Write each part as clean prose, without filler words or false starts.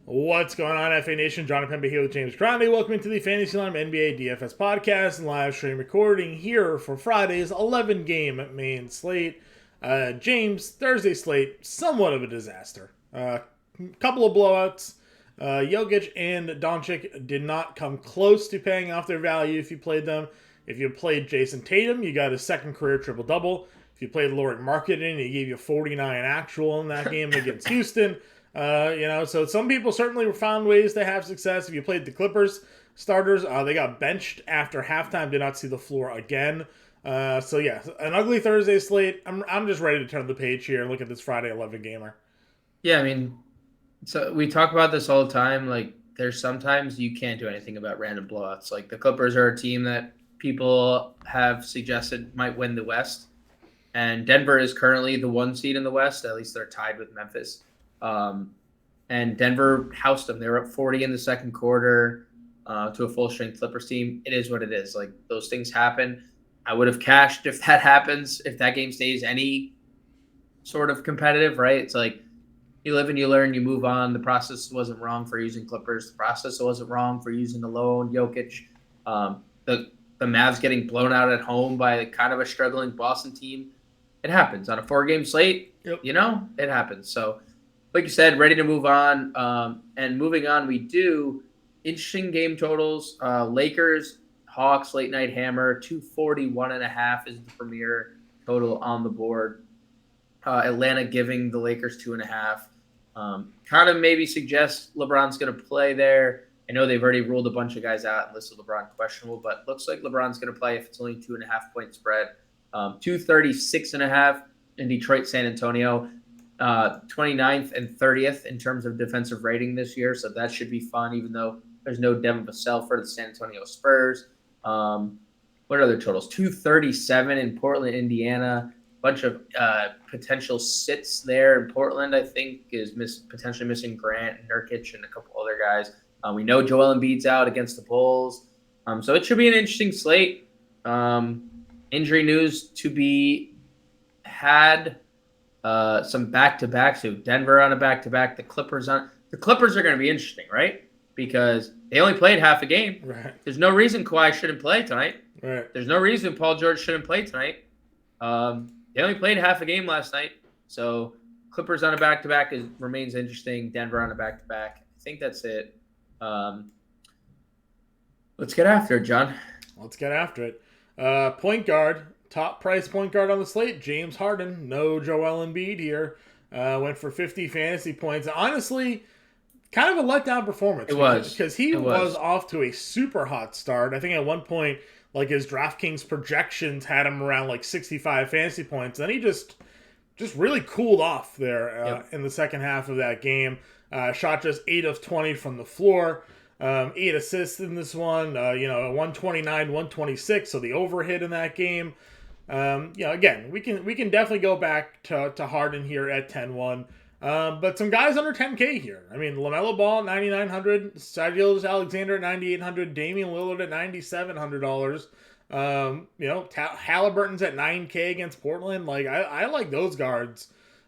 What's going on, FA Nation? Jon Impemba here with James Grande. Welcome to the Fantasy Lineup NBA DFS podcast and live stream recording here for Friday's 11-game main slate. James, Thursday slate, somewhat of a disaster. Couple of blowouts. Jokic and Doncic did not come close to paying off their value if you played them. If you played Jason Tatum, you got his second career triple-double. If you played Lauri Markkanen, he gave you 49 actual in that game against Houston. So some people certainly found ways to have success. If you played the Clippers starters, they got benched after halftime, did not see the floor again. An ugly Thursday slate. I'm just ready to turn the page here and look at this Friday 11 gamer. Yeah, I mean, so we talk about this all the time. Like, there's sometimes you can't do anything about random blowouts. Like, the Clippers are a team that people have suggested might win the West. And Denver is currently the 1 seed in the West. At least they're tied with Memphis. And Denver housed them. They were up 40 in the second quarter to a full-strength Clippers team. It is what it is. Like, those things happen. I would have cashed if that happens, if that game stays any sort of competitive, right? It's like you live and you learn, you move on. The process wasn't wrong for using Clippers. The process wasn't wrong for using the lone Jokic. The Mavs getting blown out at home by kind of a struggling Boston team. It happens. On a 4-game slate, Yep. It happens. So, like you said, ready to move on. And moving on, we do interesting game totals. Lakers, Hawks, late night hammer, 241.5 is the premier total on the board. Atlanta giving the Lakers 2.5. Kind of maybe suggests LeBron's going to play there. I know they've already ruled a bunch of guys out and listed LeBron questionable, but looks like LeBron's going to play if it's only 2.5 point spread. 236.5 in Detroit, San Antonio. 29th and 30th in terms of defensive rating this year, so that should be fun, even though there's no Devin Vassell for the San Antonio Spurs. What other totals? 237 in Portland, Indiana. Bunch of potential sits there in Portland, I think, is potentially missing Grant and Nurkic and a couple other guys. We know Joel Embiid's out against the Bulls. So it should be an interesting slate. Injury news to be had. Some back-to-backs. So Denver on a back-to-back. The Clippers are going to be interesting, right? Because they only played half a game. Right. There's no reason Kawhi shouldn't play tonight. Right. There's no reason Paul George shouldn't play tonight. They only played half a game last night. So Clippers on a back-to-back remains interesting. Denver on a back-to-back. I think that's it. Let's get after it, John. Let's get after it. Point guard. Top price point guard on the slate, James Harden. No Joel Embiid here. Went for 50 fantasy points. Honestly, kind of a letdown performance. Because he was off to a super hot start. I think at one point, like, his DraftKings projections had him around like 65 fantasy points. Then he just really cooled off there in the second half of that game. Shot just 8 of 20 from the floor. 8 assists in this one. 129, 126. So the overhit in that game. Again, we can definitely go back to Harden here at 10-1. But some guys under 10K here. I mean, LaMelo Ball at $9,900, Sergio Alexander at $9,800, Damian Lillard at $9,700. Halliburton's at $9K against Portland. Like, I like those guards.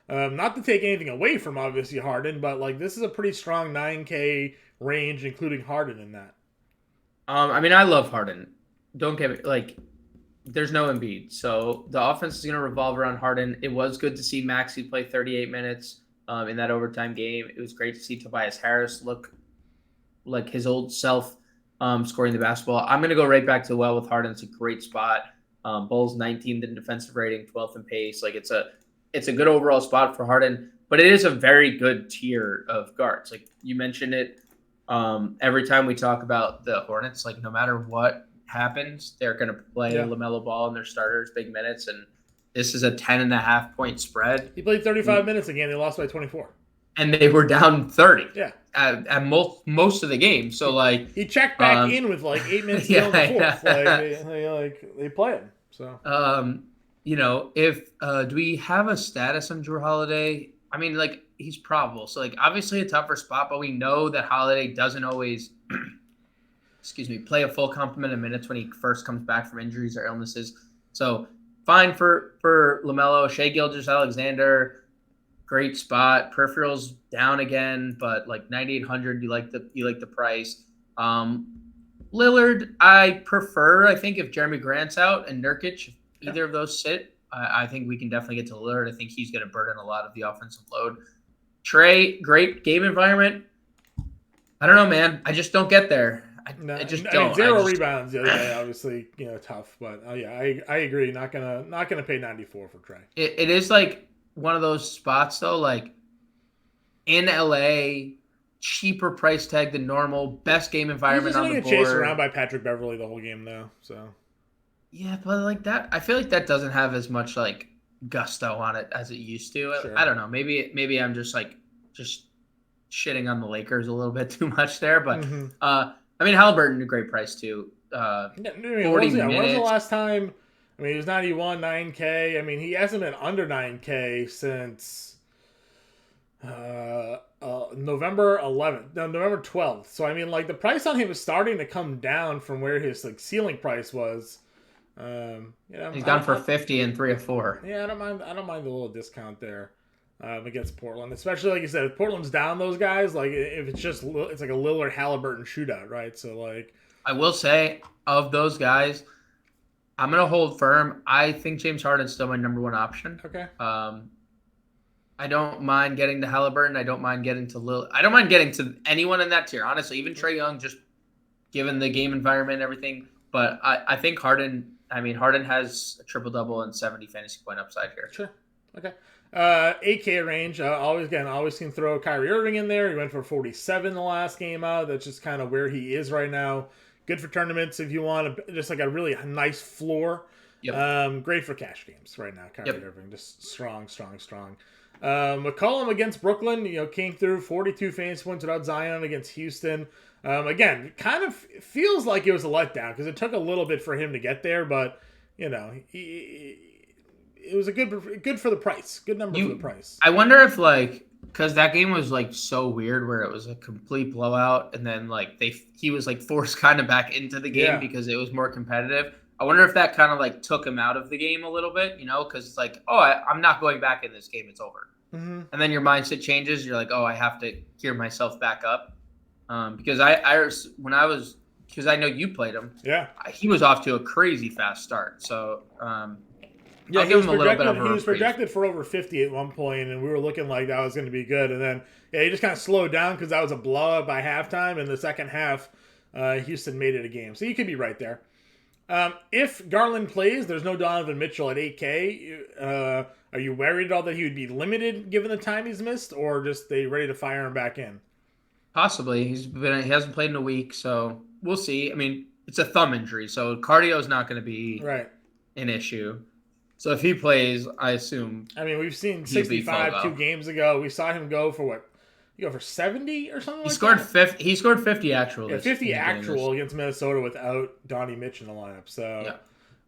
Not to take anything away from obviously Harden, but like this is a pretty strong 9K range, including Harden in that. I love Harden. Don't get me like. There's no Embiid, so the offense is going to revolve around Harden. It was good to see Maxey play 38 minutes in that overtime game. It was great to see Tobias Harris look like his old self scoring the basketball. I'm going to go right back to with Harden. It's a great spot. Bulls 19th in defensive rating, 12th in pace. Like it's a good overall spot for Harden, but it is a very good tier of guards. Like you mentioned it every time we talk about the Hornets, like no matter what happens, they're going to play LaMelo Ball and their starters big minutes, and this is a 10.5 point spread. He played 35 minutes again. They lost by 24, and they were down 30. Yeah, at most of the game. So like he checked back in with like 8 minutes to go in the fourth. They play him. So if do we have a status on Drew Holiday? I mean, like he's probable. So like obviously a tougher spot, but we know that Holiday doesn't always. Play a full complement of minutes when he first comes back from injuries or illnesses. So fine for LaMelo, Shai Gilgeous-Alexander, great spot. Peripherals down again, but like 9,800, you like the price. Lillard, I prefer. I think if Jeremy Grant's out and Nurkic, if either of those sit, I think we can definitely get to Lillard. I think he's going to burden a lot of the offensive load. Trey, great game environment. I don't know, man. I just don't get there. I just don't. 0 rebounds the other day, obviously, tough. But yeah, I agree. Not gonna pay 94 for Trey. It is like one of those spots though, like in LA, cheaper price tag than normal, best game environment on the board. He's just gonna get chased around by Patrick Beverley the whole game though. So yeah, but like that, I feel like that doesn't have as much like gusto on it as it used to. Sure. I don't know. Maybe I'm just shitting on the Lakers a little bit too much there, but I mean, Halliburton, a great price too. 40 minutes. When was the last time? I mean, he was 91, 9K. I mean, he hasn't been under 9K since November 11th. No, November 12th. So, I mean, like, the price on him is starting to come down from where his, like, ceiling price was. He's gone for 50 and 3 of 4. Yeah, I don't mind the little discount there. Against Portland, especially like you said, if Portland's down those guys, like if it's like a Lillard Halliburton shootout, right? So like, I will say of those guys, I'm gonna hold firm. I think James Harden's still my number one option. Okay. I don't mind getting to Halliburton. I don't mind getting to Lillard. I don't mind getting to anyone in that tier, honestly. Even Trae Young, just given the game environment and everything. But I think Harden. I mean, Harden has a triple double and 70 fantasy point upside here. Sure. Okay. 8K range. Always can throw Kyrie Irving in there. He went for 47 the last game out. That's just kind of where he is right now. Good for tournaments if you want just like a really nice floor. Yep. Great for cash games right now. Kyrie Irving, just strong. McCollum against Brooklyn, came through 42 fantasy points without Zion against Houston. Again, kind of feels like it was a letdown because it took a little bit for him to get there, but it was a good for the price. Good number for the price. I wonder if because that game was so weird where it was a complete blowout and then he was forced kind of back into the game because it was more competitive. I wonder if that kind of took him out of the game a little bit, because it's I'm not going back in this game. It's over. Mm-hmm. And then your mindset changes. You're like, I have to gear myself back up. Because because I know you played him. Yeah. He was off to a crazy fast start. So, yeah, he was projected for over 50 at one point, and we were looking like that was going to be good. And then, he just kind of slowed down because that was a blowout by halftime. And the second half, Houston made it a game. So you could be right there. If Garland plays, there's no Donovan Mitchell at 8K. Are you worried at all that he would be limited given the time he's missed, or just they ready to fire him back in? Possibly. He hasn't played in a week, so we'll see. I mean, it's a thumb injury, so cardio is not going to be an issue. So if he plays, I assume. I mean, we've seen 65 2 games ago. We saw him go for what? You go for 70 or something. He scored 50 actual. Yeah, 50 actual against Minnesota without Donnie Mitch in the lineup. So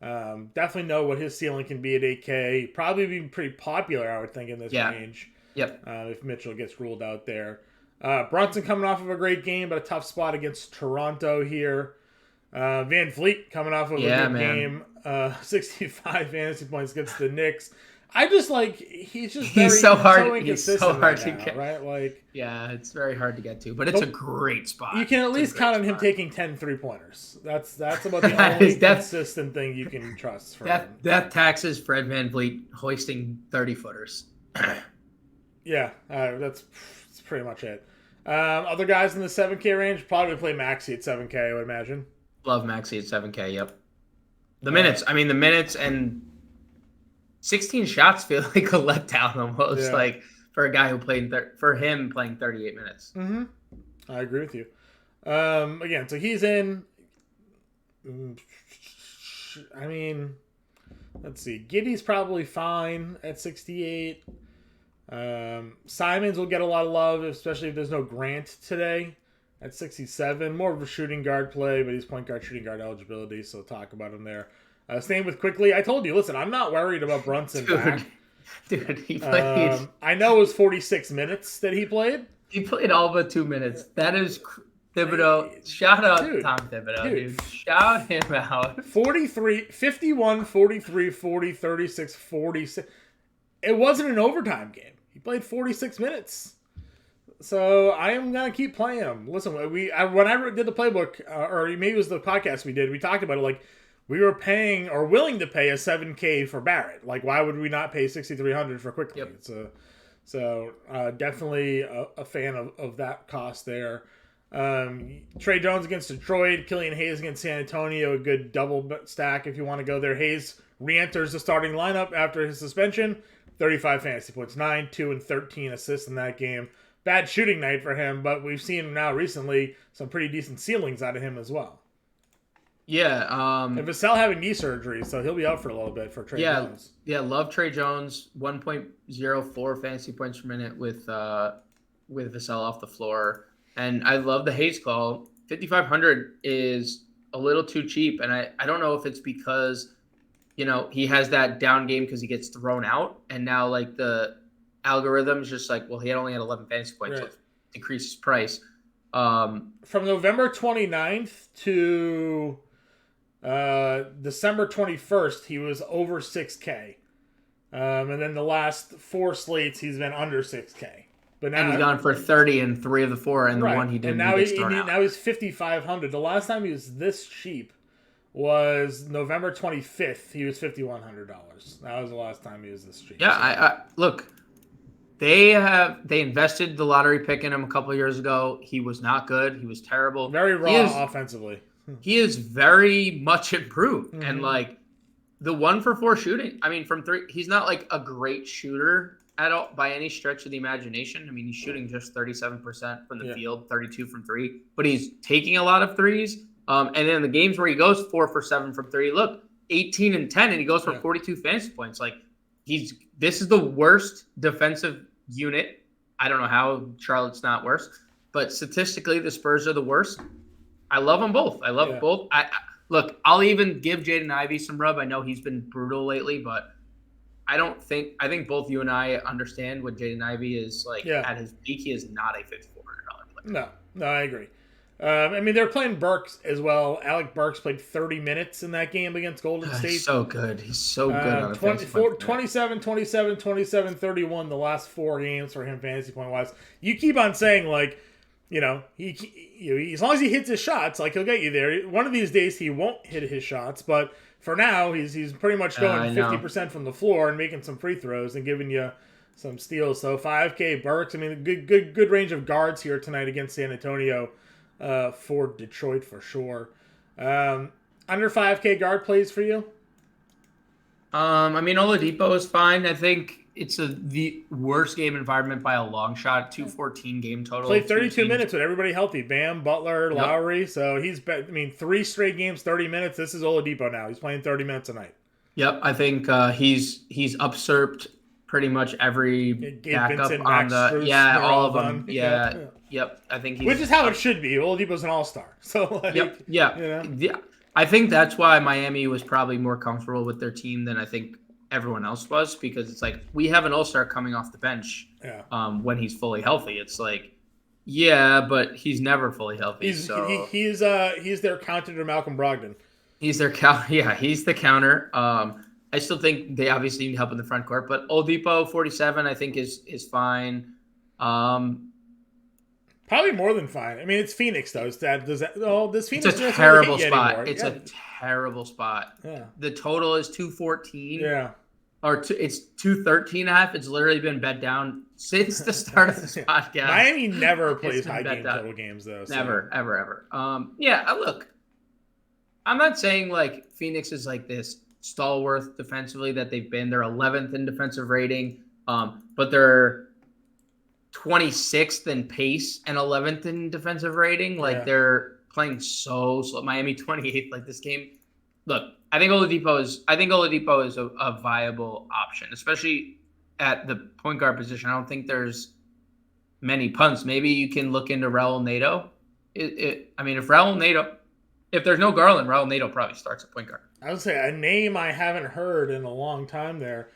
definitely know what his ceiling can be at 8K. Probably be pretty popular, I would think, in this range. Yep. If Mitchell gets ruled out there. Brunson coming off of a great game, but a tough spot against Toronto here. Van Vliet coming off of a good game. 65 fantasy points against the Knicks. I just he's so hard to get right. It's very hard to get to, but it's a great spot. You can at least count on him taking 10 3-pointers. That's about the only consistent thing you can trust for him. That taxes Fred VanVleet hoisting 30-footers. That's pretty much it. Other guys in the 7K range probably play Maxey at 7K, I would imagine. Love Maxey at 7K. Yep. The minutes and 16 shots feel like a letdown almost, for a guy who played for him playing 38 minutes. Mm-hmm. I agree with you. Again, so he's in. I mean, let's see. Giddey's probably fine at 68. Simons will get a lot of love, especially if there's no Grant today at 67. More of a shooting guard play, but he's point guard, shooting guard eligibility, so talk about him there. Staying with quickly, I told you, listen, I'm not worried about Brunson back. Dude, he played. I know it was 46 minutes that he played. He played all but 2 minutes. That is Thibodeau. Shout out Tom Thibodeau, dude. Shout him out. 51, 43, 40, 36, 46. It wasn't an overtime game. He He played 46 minutes. So I am going to keep playing him. Listen, when I did the playbook, or maybe it was the podcast we did, we talked about it. Like, we were paying or willing to pay a $7K for Barrett. Like, why would we not pay $6,300 for Quickly? Yep. So definitely a fan of that cost there. Trey Jones against Detroit, Killian Hayes against San Antonio, a good double stack if you want to go there. Hayes re-enters the starting lineup after his suspension. 35 fantasy points, 9, 2, and 13 assists in that game. Bad shooting night for him, but we've seen now recently some pretty decent ceilings out of him as well. Yeah. And Vassell having knee surgery, so he'll be out for a little bit for Trey Jones. Yeah, love Trey Jones. 1.04 fantasy points per minute with Vassell off the floor. And I love the Hayes call. 5,500 is a little too cheap, and I don't know if it's because, he has that down game because he gets thrown out, and now like the algorithm is just like, well, he only had 11 fantasy points, so let's decrease his price. From November 29th to December 21st, he was over 6K. And then the last 4 slates, he's been under 6K. But now, and he's gone for 30 in 3 of the 4, and the one he didn't. And now he's 5,500. The last time he was this cheap was November 25th. He was $5,100. That was the last time he was this cheap. Yeah, I look. They invested the lottery pick in him a couple of years ago. He was not good. He was terrible. Very raw offensively. He is very much improved, and like the 1-for-4 shooting. I mean, from 3, he's not like a great shooter at all by any stretch of the imagination. I mean, he's shooting just 37% from the field, 32 from 3, but he's taking a lot of threes. And then the games where he goes 4 for 7 from 3, look, 18 and 10, and he goes for 42 fantasy points. Like this is the worst defensive unit. I don't know how Charlotte's not worse, but statistically the Spurs are the worst. I love them both. I love both. Look, I'll even give Jaden Ivey some rub. I know he's been brutal lately, but I think both you and I understand what Jaden Ivey is like at his peak. He is not a $5,400 player. No, I agree. I mean, they're playing Burks as well. Alec Burks played 30 minutes in that game against Golden State. He's so good. He's so good on 27, 27, 27, 31 the last 4 games for him fantasy point wise. You keep on saying like, he as long as he hits his shots, like he'll get you there. One of these days he won't hit his shots, but for now he's pretty much going 50% from the floor and making some free throws and giving you some steals. So 5K Burks. I mean, good range of guards here tonight against San Antonio for Detroit for sure. Under 5K guard plays for you? I mean, Oladipo is fine. I think it's the worst game environment by a long shot. 214 game total. Played 32 minutes with everybody healthy. Bam, Butler, Lowry. So he's 3 straight games, 30 minutes. This is Oladipo now. He's playing 30 minutes a night. Yep, I think he's usurped pretty much every backup Vincent, on Max the Strus, all of them. Yep. I think which is how it should be. Oladipo's an all-star. So yeah. I think that's why Miami was probably more comfortable with their team than I think everyone else was, because it's like we have an all-star coming off the bench when he's fully healthy. It's like, but he's never fully healthy. He's their counter to Malcolm Brogdon. He's their he's the counter. I still think they obviously need help in the front court, but Oladipo 47 I think is fine. Probably more than fine. I mean, it's Phoenix though. Does Phoenix? It's a terrible spot. It's a terrible spot. Yeah. The total is 214. Yeah. It's 213.5. It's literally been bet down since the start of this podcast. Miami never plays high game total games though. So. Never, ever. Look, I'm not saying like Phoenix is like this stalwart defensively that they've been. They're 11th in defensive rating, but they're 26th in pace and 11th in defensive rating. Like they're playing so slow. Miami 28th. Like this game. Look, I think Oladipo is a viable option, especially at the point guard position. I don't think there's many punts. Maybe you can look into Raul Nato. If there's no Garland, Raul Nato probably starts at point guard. I would say a name I haven't heard in a long time there.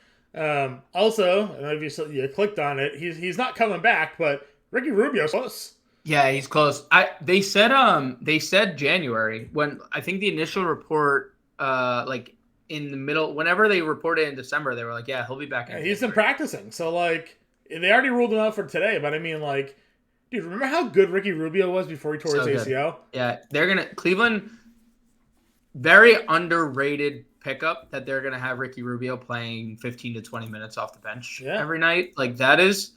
Also, I don't know if you clicked on it. He's not coming back, but Ricky Rubio's close. Yeah, he's close. They said January when I think the initial report, like in the middle, whenever they reported in December, they were like, yeah, he'll be back. He's been practicing, so like They already ruled him out for today, but I mean, like, dude, remember how good Ricky Rubio was before he tore his ACL? Yeah, Cleveland, very underrated pickup that they're gonna have Ricky Rubio playing 15 to 20 minutes off the bench every night. Like that is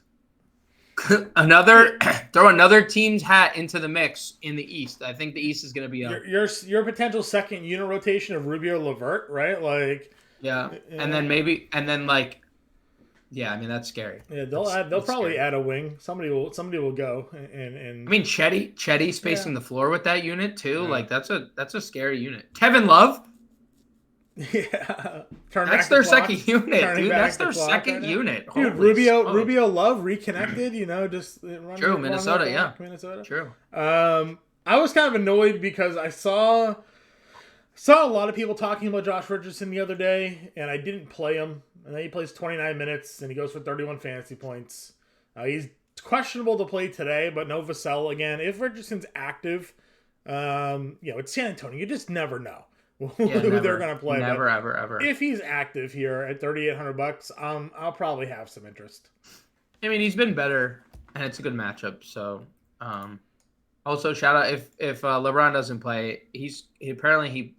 throw another team's hat into the mix in the East. I think the East is gonna be your potential second unit rotation of Rubio Levert, right? Like and then like. Yeah, I mean that's scary. Yeah, they'll probably add a wing. Somebody will go and I mean Chetty spacing the floor with that unit too. Yeah. Like that's a scary unit. Kevin Love. Yeah. That's their second unit, dude. That's their second unit. Dude, Rubio Love reconnected, just True, Minnesota, yeah. Minnesota. True. I was kind of annoyed because I saw a lot of people talking about Josh Richardson the other day, and I didn't play him. And then he plays 29 minutes, and he goes for 31 fantasy points. He's questionable to play today, but no Vassell again. If Richardson's active, it's San Antonio. You just never know who they're going to play. Never, ever. If he's active here at $3,800, I'll probably have some interest. I mean, he's been better, and it's a good matchup. So, also shout out if LeBron doesn't play, he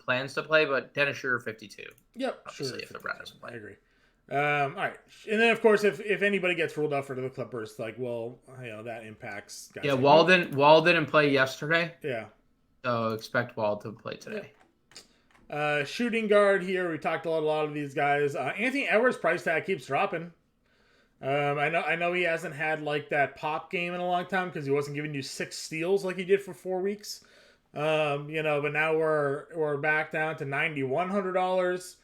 plans to play, but Dennis Schroeder 52. Yep, obviously if LeBron doesn't play, I agree. All right, and then of course if anybody gets ruled out for the Clippers, that impacts guys. Yeah, Wall didn't play yesterday. Yeah, so expect Wall to play today. Yeah. Shooting guard here, we talked a lot of these guys. Anthony Edwards' price tag keeps dropping. I know he hasn't had like that pop game in a long time because he wasn't giving you 6 steals like he did for 4 weeks. But now we're back down to $9,100.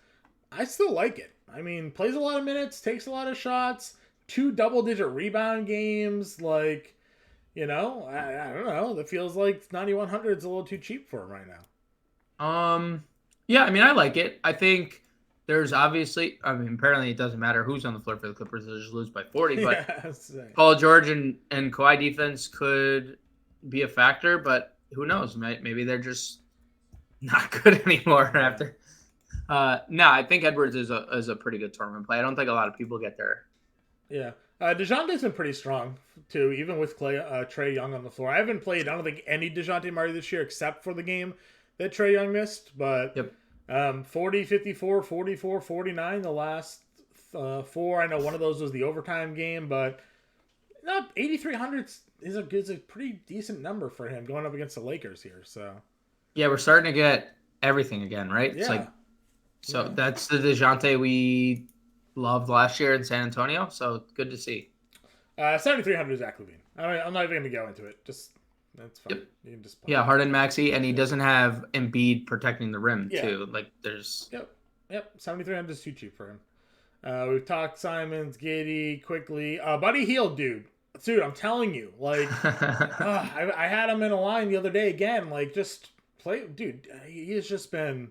I still like it. I mean, plays a lot of minutes, takes a lot of shots, 2 double-digit rebound games. Like, I don't know. It feels like 9,100 is a little too cheap for him right now. Yeah, I mean, I like it. I think there's apparently it doesn't matter who's on the floor for the Clippers. They'll just lose by 40. But Paul George and Kawhi defense could be a factor, but who knows? Maybe they're just not good anymore after. No, I think Edwards is a pretty good tournament play. I don't think a lot of people get there. Yeah. DeJounte's been pretty strong, too, even with Trae Young on the floor. I don't think any DeJounte Murray this year except for the game that Trae Young missed. But 40, 54, 44, 49 the last 4. I know one of those was the overtime game, but 8,300 is a pretty decent number for him going up against the Lakers here. So yeah, we're starting to get everything again, right? Yeah. That's the DeJounte we loved last year in San Antonio. So good to see. 7,300 Zach LaVine. I'm not even going to go into it. Just that's fine. Yep. You can just play. Yeah, Harden, Maxey, and he doesn't have Embiid protecting the rim too. Like there's. Yep. 7,300 is too cheap for him. We've talked Simons, Giddey, quickly. Buddy Hield, dude, I'm telling you, like, I had him in a line the other day again. Like, just play, dude. He has just been.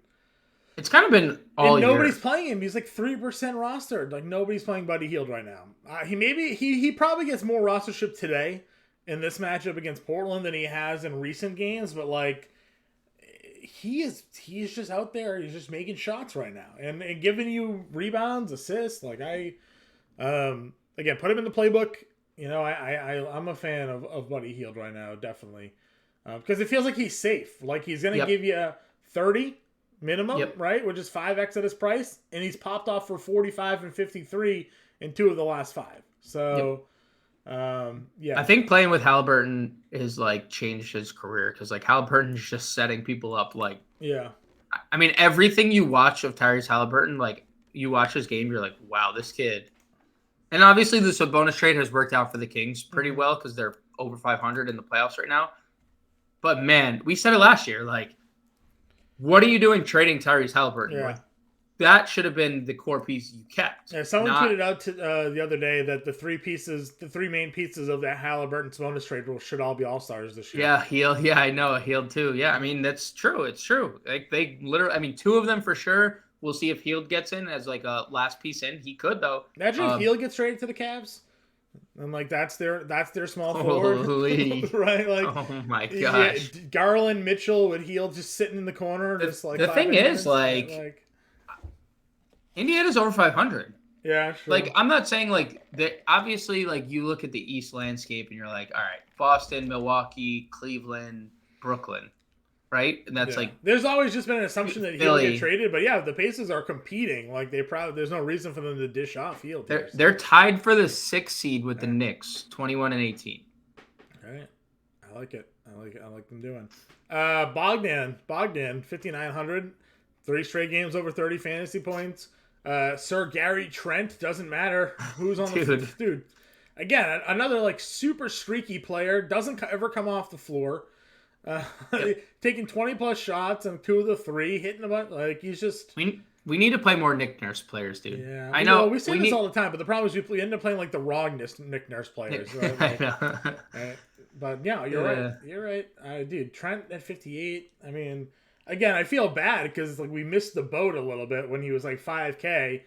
It's kind of been all year. Nobody's playing him. He's like 3% rostered. Like nobody's playing Buddy Hield right now. He probably gets more rostership today in this matchup against Portland than he has in recent games. But like, he's just out there. He's just making shots right now and giving you rebounds, assists. Like again, put him in the playbook. I'm a fan of Buddy Hield right now, definitely, because it feels like he's safe. Like he's gonna give you 30. Minimum, right? Which is 5x at his price, and he's popped off for 45 and 53 in 2 of the last 5. So, I think playing with Halliburton has like changed his career because like Halliburton's just setting people up. Like, I mean, everything you watch of Tyrese Halliburton, like you watch his game, you're like, wow, this kid. And obviously, the Sabonis trade has worked out for the Kings pretty well because they're over 500 in the playoffs right now. But man, we said it last year, like. What are you doing trading Tyrese Halliburton? Yeah. Like, that should have been the core piece you kept. Yeah, someone tweeted out the other day that the 3 main pieces of that Halliburton-Sabonis trade should all be all-stars this year. Yeah, Hield. Yeah, I know. Hield too. Yeah, I mean, that's true. It's true. Like they literally, I mean, 2 of them for sure. We'll see if Hield gets in as like a last piece in. He could though. Imagine if Hield gets traded to the Cavs. And like that's their small forward, right? Like, oh my gosh, Garland, Mitchell, with Hield just sitting in the corner, just like the thing is, like Indiana's over 500. Yeah, sure. Like, I'm not saying like that. Obviously, like you look at the East landscape and you're like, all right, Boston, Milwaukee, Cleveland, Brooklyn, right? And that's like there's always just been an assumption that he'll get Philly. traded, but yeah, the Pacers are competing. Like there's no reason for them to dish off Field. They're tied for the 6th seed with the Knicks, 21 and 18. All right, I like it. I like them doing. Bogdan, 5,900, 3 straight games over 30 fantasy points. Sir Gary Trent, doesn't matter who's on the dude. Again, another like super streaky player, doesn't ever come off the floor. Taking 20 plus shots and 2 of the 3, hitting about like he's just. We need to play more Nick Nurse players, dude. Yeah, I know. We say this all the time, but the problem is we end up playing like the wrong Nick Nurse players. Right? Like, I know. But yeah, you're right. You're right, dude. Trent at 58. I mean, again, I feel bad because like we missed the boat a little bit when he was like 5K,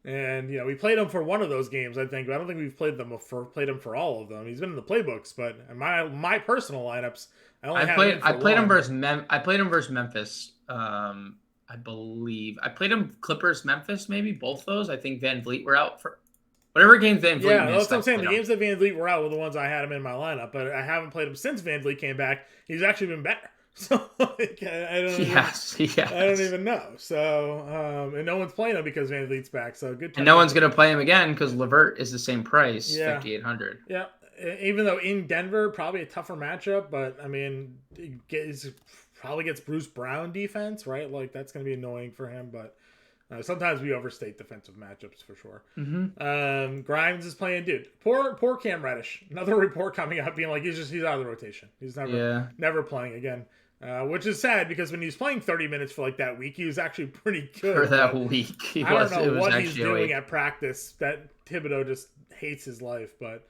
and we played him for one of those games. I think, but I don't think we've played him for all of them. He's been in the playbooks, but in my personal lineups, I played him versus Memphis. I believe I played him Clippers, Memphis, maybe both those. I think Van Vliet were out for whatever games Van Vliet missed. That's what I'm saying. The games that Van Vliet were out were the ones I had him in my lineup, but I haven't played him since Van Vliet came back. He's actually been better. So like, I don't even know. So and no one's playing him because Van Vliet's back. So good. And no one's gonna play him again because Levert is the same price, 5,800. Yeah. Even though in Denver, probably a tougher matchup, but I mean, probably gets Bruce Brown defense, right? Like that's going to be annoying for him, but sometimes we overstate defensive matchups for sure. Mm-hmm. Grimes is playing, dude. Poor Cam Reddish. Another report coming out being like he's out of the rotation. He's never playing again, which is sad because when he was playing 30 minutes for like that week, he was actually pretty good for that week. I don't know what he's doing at practice. That Thibodeau just hates his life, but.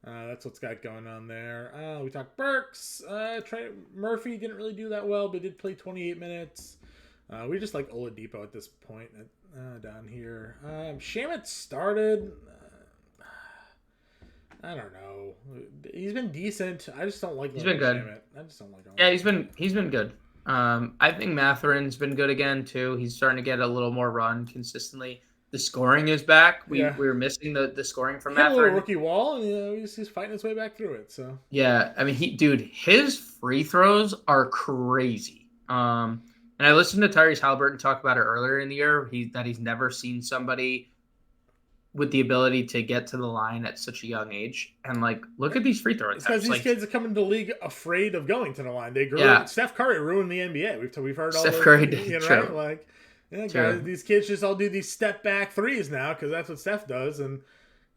That's what's got going on there. We talked Burks. Trey Murphy didn't really do that well, but did play 28 minutes. We just like Oladipo at this point down here. Shamet started. I don't know. He's been decent. I just don't like. He's been good. Shamet. I just don't like him. Yeah, he's been good. I think Matherin's been good again too. He's starting to get a little more run consistently. The scoring is back. We were missing the scoring from Matherin. A little rookie wall, and he's fighting his way back through it. So yeah, I mean, his free throws are crazy. And I listened to Tyrese Halliburton talk about it earlier in the year. He's never seen somebody with the ability to get to the line at such a young age. And like, look at these free throws. It's because these kids are coming to the league afraid of going to the line. They grew up. Steph Curry ruined the NBA. We've heard all Steph Curry did, right? Like. Yeah, guys, these kids just all do these step back threes now because that's what Steph does, and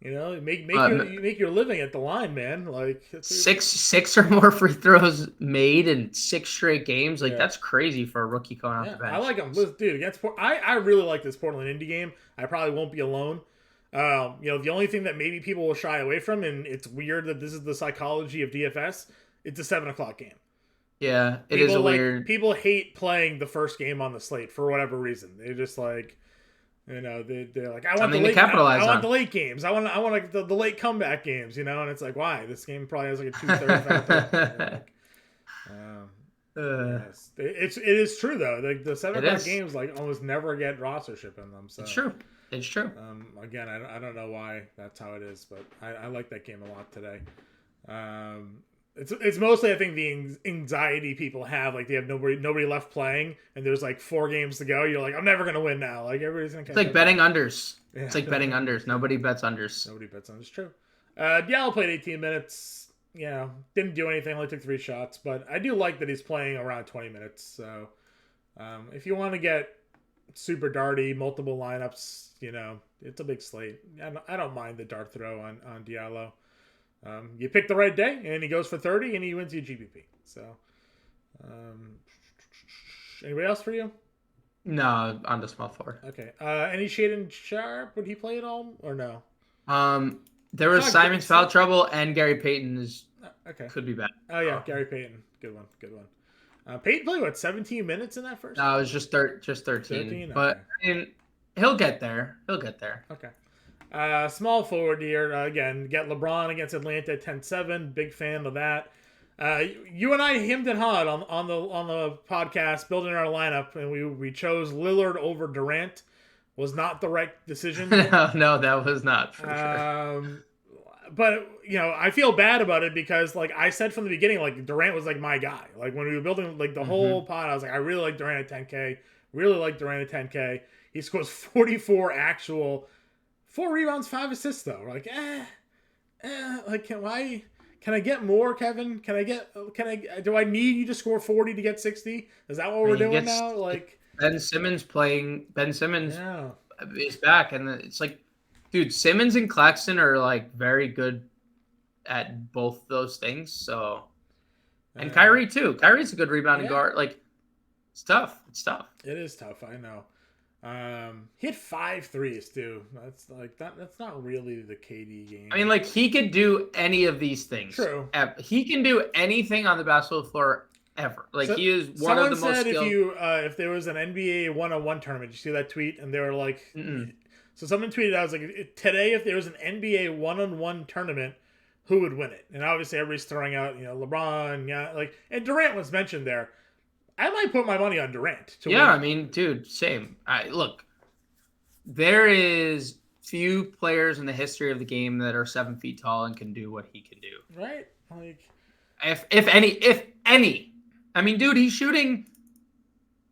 make your living at the line, man. Like six or more free throws made in 6 straight games, like that's crazy for a rookie coming off the bench. I like him, dude. Against I really like this Portland Indy game. I probably won't be alone. The only thing that maybe people will shy away from, and it's weird that this is the psychology of DFS. It's a 7:00 game. Yeah, it is weird. People hate playing the first game on the slate for whatever reason. They're just like, they're like, I want the late games. I want the late comeback games, and it's like, why? This game probably has like a 2:35. Yes. It is true though. The 7:00 games like almost never get rostership in them. So it's true. It's true. Again, I don't know why that's how it is, but I like that game a lot today. It's mostly, I think, the anxiety people have. Like, they have nobody left playing, and there's, like, 4 games to go. You're like, I'm never going to win now. Like, everybody's going to catch up. It's like betting unders. Yeah. It's like betting unders. Nobody bets unders. Nobody bets unders. True. Diallo played 18 minutes. Didn't do anything. Only took 3 shots. But I do like that he's playing around 20 minutes. So, if you want to get super darty, multiple lineups, it's a big slate. I don't mind the dart throw on Diallo. You pick the right day, and he goes for 30, and he wins you GPP. So, anybody else for you? No, on the small forward. Okay. Any Shaedon Sharpe? Would he play at all, or no? There was Simon's foul trouble, and Gary Payton could be back. Oh yeah, Gary Payton, good one. Payton played 17 minutes in that first? No, it was just 13. But I mean, he'll get there. Okay. Small forward here. Again, get LeBron against Atlanta at 10-7. Big fan of that. You and I hemmed and hawed on the podcast building our lineup, and we chose Lillard over Durant. was not the right decision. No, that was not for sure. But I feel bad about it because like I said from the beginning, like Durant was like my guy. Like when we were building like the whole pod, I was like, I really like Durant at 10K. Really like Durant at 10K. He scores 44 actual, 4 rebounds, 5 assists though. We're like, like can I get more, Kevin? Do I need you to score 40 to get 60? Is that what we're doing now? Like Ben Simmons is back, and it's like, dude, Simmons and Claxton are like very good at both those things. So, and Kyrie too. Kyrie's a good rebounding guard. Like, it's tough. It is tough. I know. He had 5 threes too. That's like that. That's not really the KD game. I mean, like he could do any of these things. True. He can do anything on the basketball floor ever. Like he is one of the most skilled. Someone said if there was an NBA 1-on-1 tournament, you see that tweet, and they were like, so someone tweeted, I was like, today if there was an NBA 1-on-1 tournament, who would win it? And obviously everybody's throwing out, LeBron, and Durant was mentioned there. I might put my money on Durant to win. I mean, dude, same. Look, there is few players in the history of the game that are 7 feet tall and can do what he can do. Right? Like, if any. I mean, dude, he's shooting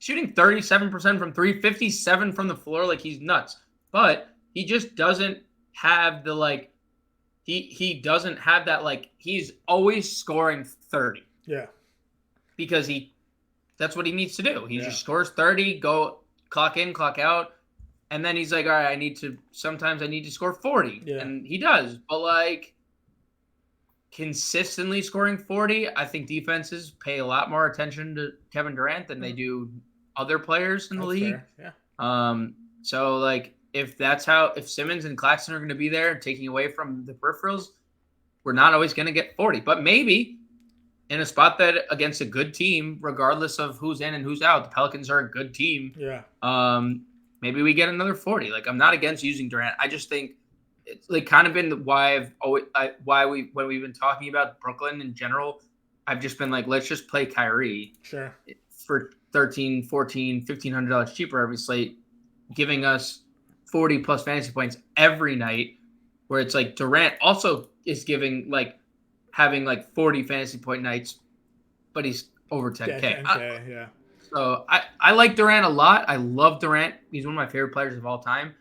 37% from 3, 57 from the floor. Like he's nuts. But he just doesn't have the like. He doesn't have that like. He's always scoring 30. Yeah. Because that's what he needs to do. He just scores 30, go clock in, clock out. And then he's like, all right, sometimes I need to score 40. Yeah. And he does. But like consistently scoring 40, I think defenses pay a lot more attention to Kevin Durant than they do other players in the league. Fair. Yeah. So like if Simmons and Claxton are going to be there taking away from the peripherals, we're not always going to get 40. But maybe in a spot that against a good team, regardless of who's in and who's out, the Pelicans are a good team. Yeah. Maybe we get another 40. Like I'm not against using Durant. I just think it's like kind of been why when we've been talking about Brooklyn in general, I've just been like, let's just play Kyrie. Sure. For $1,300, $1,400, $1,500 cheaper every slate, giving us 40 plus fantasy points every night. Where it's like Durant also is having like 40 fantasy point nights, but he's over 10K. Yeah, 10K, yeah. So I like Durant a lot. I love Durant. He's one of my favorite players of all time.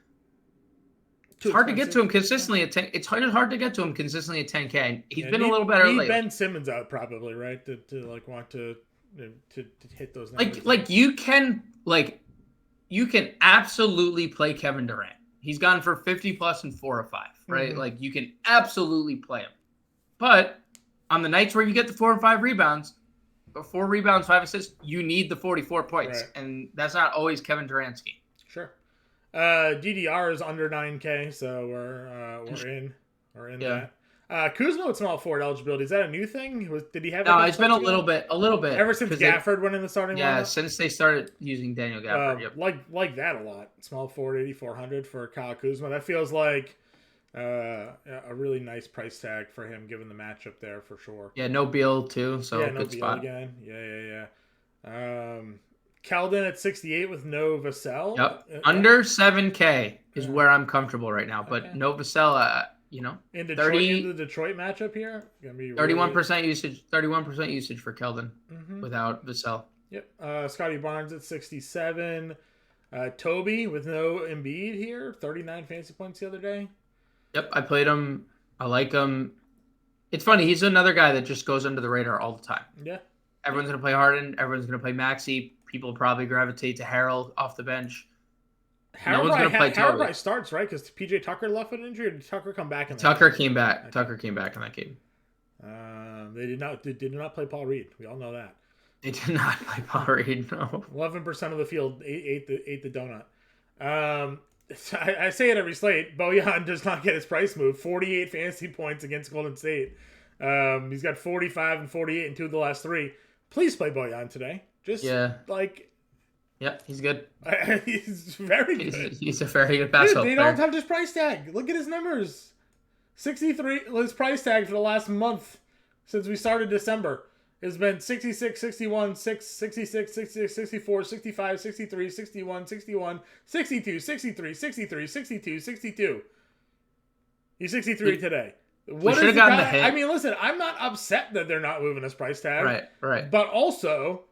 It's hard to get to him consistently at 10. It's hard to get to him consistently at 10K. He's been a little better lately. Ben Simmons out probably, right? To like want to hit those numbers. Like you can absolutely play Kevin Durant. He's gone for 50 plus and 4 or 5, right? Mm-hmm. Like you can absolutely play him. But on the nights where you get the 4 or 5 rebounds, 4 rebounds, 5 assists, you need the 44 points. Right. And that's not always Kevin Durant's game. Sure. DDR is under 9K, so we're in that. Kuzma with small forward eligibility, is that a new thing? Did he have? No, it's been a little bit. Ever since Gafford went in the starting lineup? Yeah, since they started using Daniel Gafford. Yep. Like that a lot. Small forward 8,400 for Kyle Kuzma. That feels like a really nice price tag for him, given the matchup there for sure. Yeah, no Beal too, so yeah, good no Beal spot again. Yeah. Keldon at 68 with no Vassell. Yep. Under 7K is where I'm comfortable right now, but no Vassell, in the Detroit matchup here, gonna be 31% usage. 31% usage for Keldon without Vassell. Yep. Scotty Barnes at 67. Toby with no Embiid here, 39 fantasy points the other day. Yep, I played him. I like him. It's funny. He's another guy that just goes under the radar all the time. Yeah. Everyone's going to play Harden. Everyone's going to play Maxey. People probably gravitate to Harrell off the bench. No one's going to play Toby. Harrell starts, right? Because PJ Tucker left with an injury. Or did Tucker come back in that Tucker came back. Okay. Tucker came back in that game. They did not play Paul Reed. We all know that. They did not play Paul Reed, no. 11% of the field ate the donut. I say it every slate. Bojan does not get his price move. 48 fantasy points against Golden State. He's got 45 and 48 in 2 of the last 3. Please play Bojan today. Yep, he's good. He's very good. He's a very good basketball player. They don't have his price tag. Look at his numbers. 63 his price tag for the last month since we started December. has been 66, 61, 66, 66, 64, 65, 63, 61, 61, 62, 63, 63, 62, 62. He's 63 today. We should have gotten the hit. I mean, listen, I'm not upset that they're not moving his price tag. Right. But also,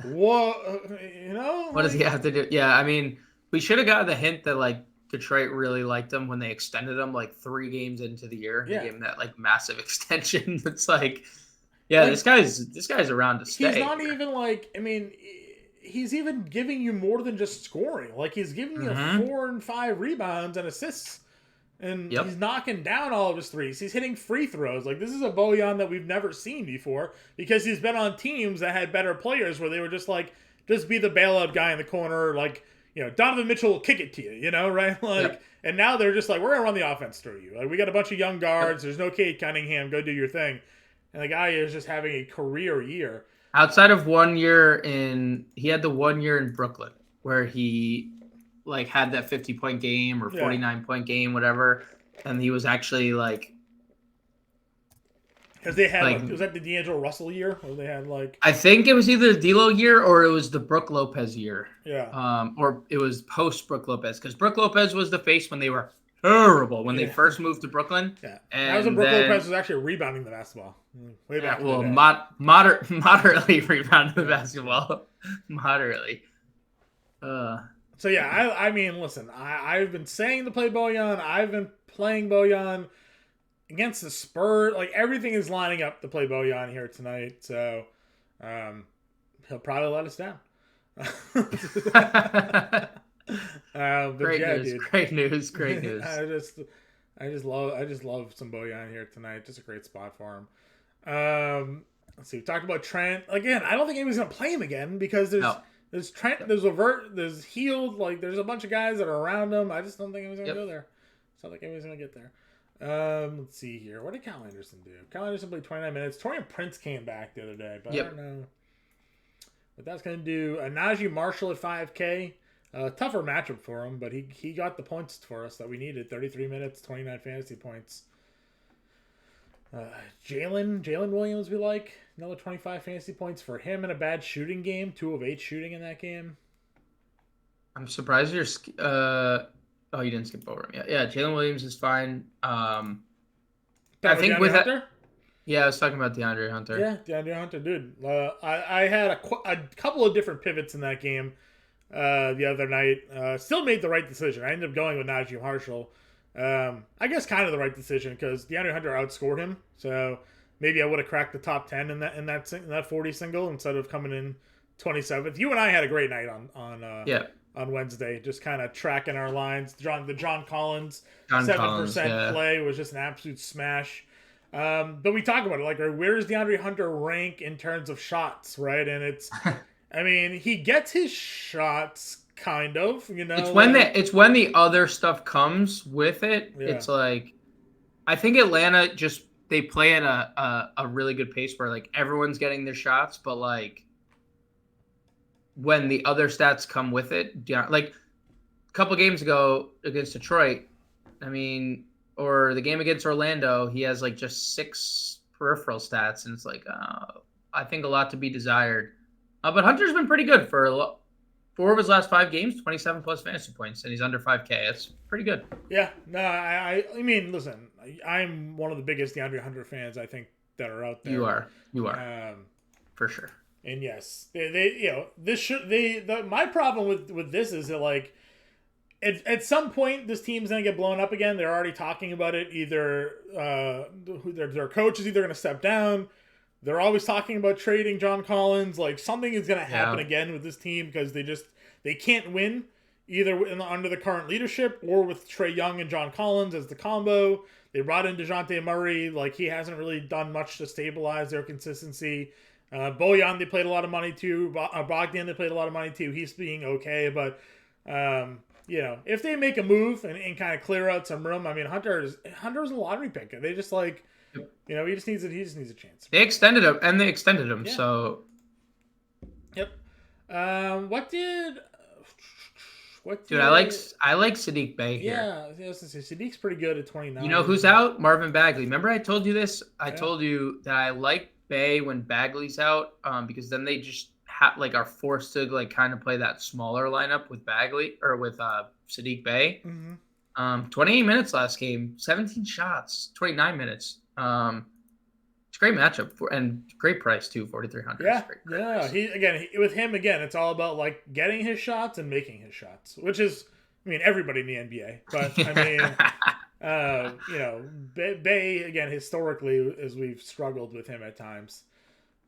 what, you know? What does he have to do? Yeah, I mean, we should have gotten the hint that, like, Detroit really liked him when they extended him, like, 3 games into the year. Yeah. They gave him that, like, massive extension. It's like, yeah, like, this guy's around to stay. He's not even, like, I mean, he's even giving you more than just scoring. Like, he's giving you 4 and 5 rebounds and assists. And he's knocking down all of his threes. He's hitting free throws. Like, this is a Bojan that we've never seen before because he's been on teams that had better players where they were just like, just be the bailout guy in the corner. Like, you know, Donovan Mitchell will kick it to you, you know, right? Like, and now they're just like, we're going to run the offense through you. Like, we got a bunch of young guards. There's no Cade Cunningham. Go do your thing. And the guy is just having a career year. Outside of 1 year he had the 1 year in Brooklyn where he, like, had that 50-point game or 49-point game, whatever, and he was actually, like... Because they had, like, was that the D'Angelo Russell year? Or they had, like... I think it was either the D'Lo year or it was the Brook Lopez year. Yeah. Or it was post-Brook Lopez, because Brook Lopez was the face when they were terrible, when they first moved to Brooklyn. Yeah. And that was when Brook Lopez was actually rebounding the basketball. Way back well, moderately rebounding the basketball. Moderately. So, yeah, I mean, listen, I've been saying to play Bojan. I've been playing Bojan against the Spurs. Like, everything is lining up to play Bojan here tonight. So, he'll probably let us down. Great news. I just love some Bojan here tonight. Just a great spot for him. Let's see. We talked about Trent. Again, I don't think anybody's going to play him again because there's Trent, there's Levert, there's Heald, like there's a bunch of guys that are around him. I just don't think anyone's gonna go there. It's not like anyone's gonna get there. Let's see here. What did Kyle Anderson do? Kyle Anderson played 29 minutes. Torian Prince came back the other day, but I don't know what that's gonna do. Najee Marshall at 5K. Tougher matchup for him, but he got the points for us that we needed. 33 minutes, 29 fantasy points. Jalen Williams, we like. Another 25 fantasy points for him in a bad shooting game. 2 of 8 shooting in that game. I'm surprised you're... oh, you didn't skip over him. Yeah, Jalen Williams is fine. I think with Hunter? Yeah, I was talking about DeAndre Hunter. Yeah, DeAndre Hunter, dude. I had a couple of different pivots in that game the other night. Still made the right decision. I ended up going with Najee Marshall. I guess kind of the right decision because DeAndre Hunter outscored him. So maybe I would have cracked the top 10 in that 40 single instead of coming in 27th. You and I had a great night on Wednesday, just kind of tracking our lines. The John Collins 7% play was just an absolute smash. But we talk about it, like, where does DeAndre Hunter rank in terms of shots, right? And it's, I mean, he gets his shots kind of, you know. It's when the other stuff comes with it. Yeah. It's like, I think Atlanta they play at a really good pace where, like, everyone's getting their shots, but, like, when the other stats come with it, like a couple games ago against Detroit, I mean, or the game against Orlando, he has, like, just 6 peripheral stats, and it's like, I think a lot to be desired. But Hunter's been pretty good for 4 of his last 5 games, 27 plus fantasy points, and he's under 5K. That's pretty good. Yeah, no, I mean, listen, I'm one of the biggest DeAndre Hunter fans I think that are out there. You are, for sure. And yes, my problem with this is that, like, at some point this team's gonna get blown up again. They're already talking about it. Either their coach is either gonna step down. They're always talking about trading John Collins. Like, something is gonna happen again with this team because they can't win either under the current leadership or with Trae Young and John Collins as the combo. They brought in DeJounte Murray. Like, he hasn't really done much to stabilize their consistency. Bojan, they played a lot of money to. Bogdan, they played a lot of money to. He's being okay, but if they make a move and kind of clear out some room, I mean, Hunter's a lottery pick. They just, like, he just needs a chance. They extended him, yeah. So. Yep. Dude, I like Sadiq Bey here. Yeah, Sadiq's pretty good at 29. You know who's out? Marvin Bagley. Remember I told you this? I told you that I like Bay when Bagley's out, because then they just are forced to like kind of play that smaller lineup with Bagley or with Sadiq Bey. Mm-hmm. 28 minutes last game, 17 shots, 29 minutes. It's a great matchup and great price too, 4,300. Yeah, Great yeah. price. With him again, it's all about like getting his shots and making his shots, which is, I mean, everybody in the NBA. But I mean, Bay again historically, as we've struggled with him at times.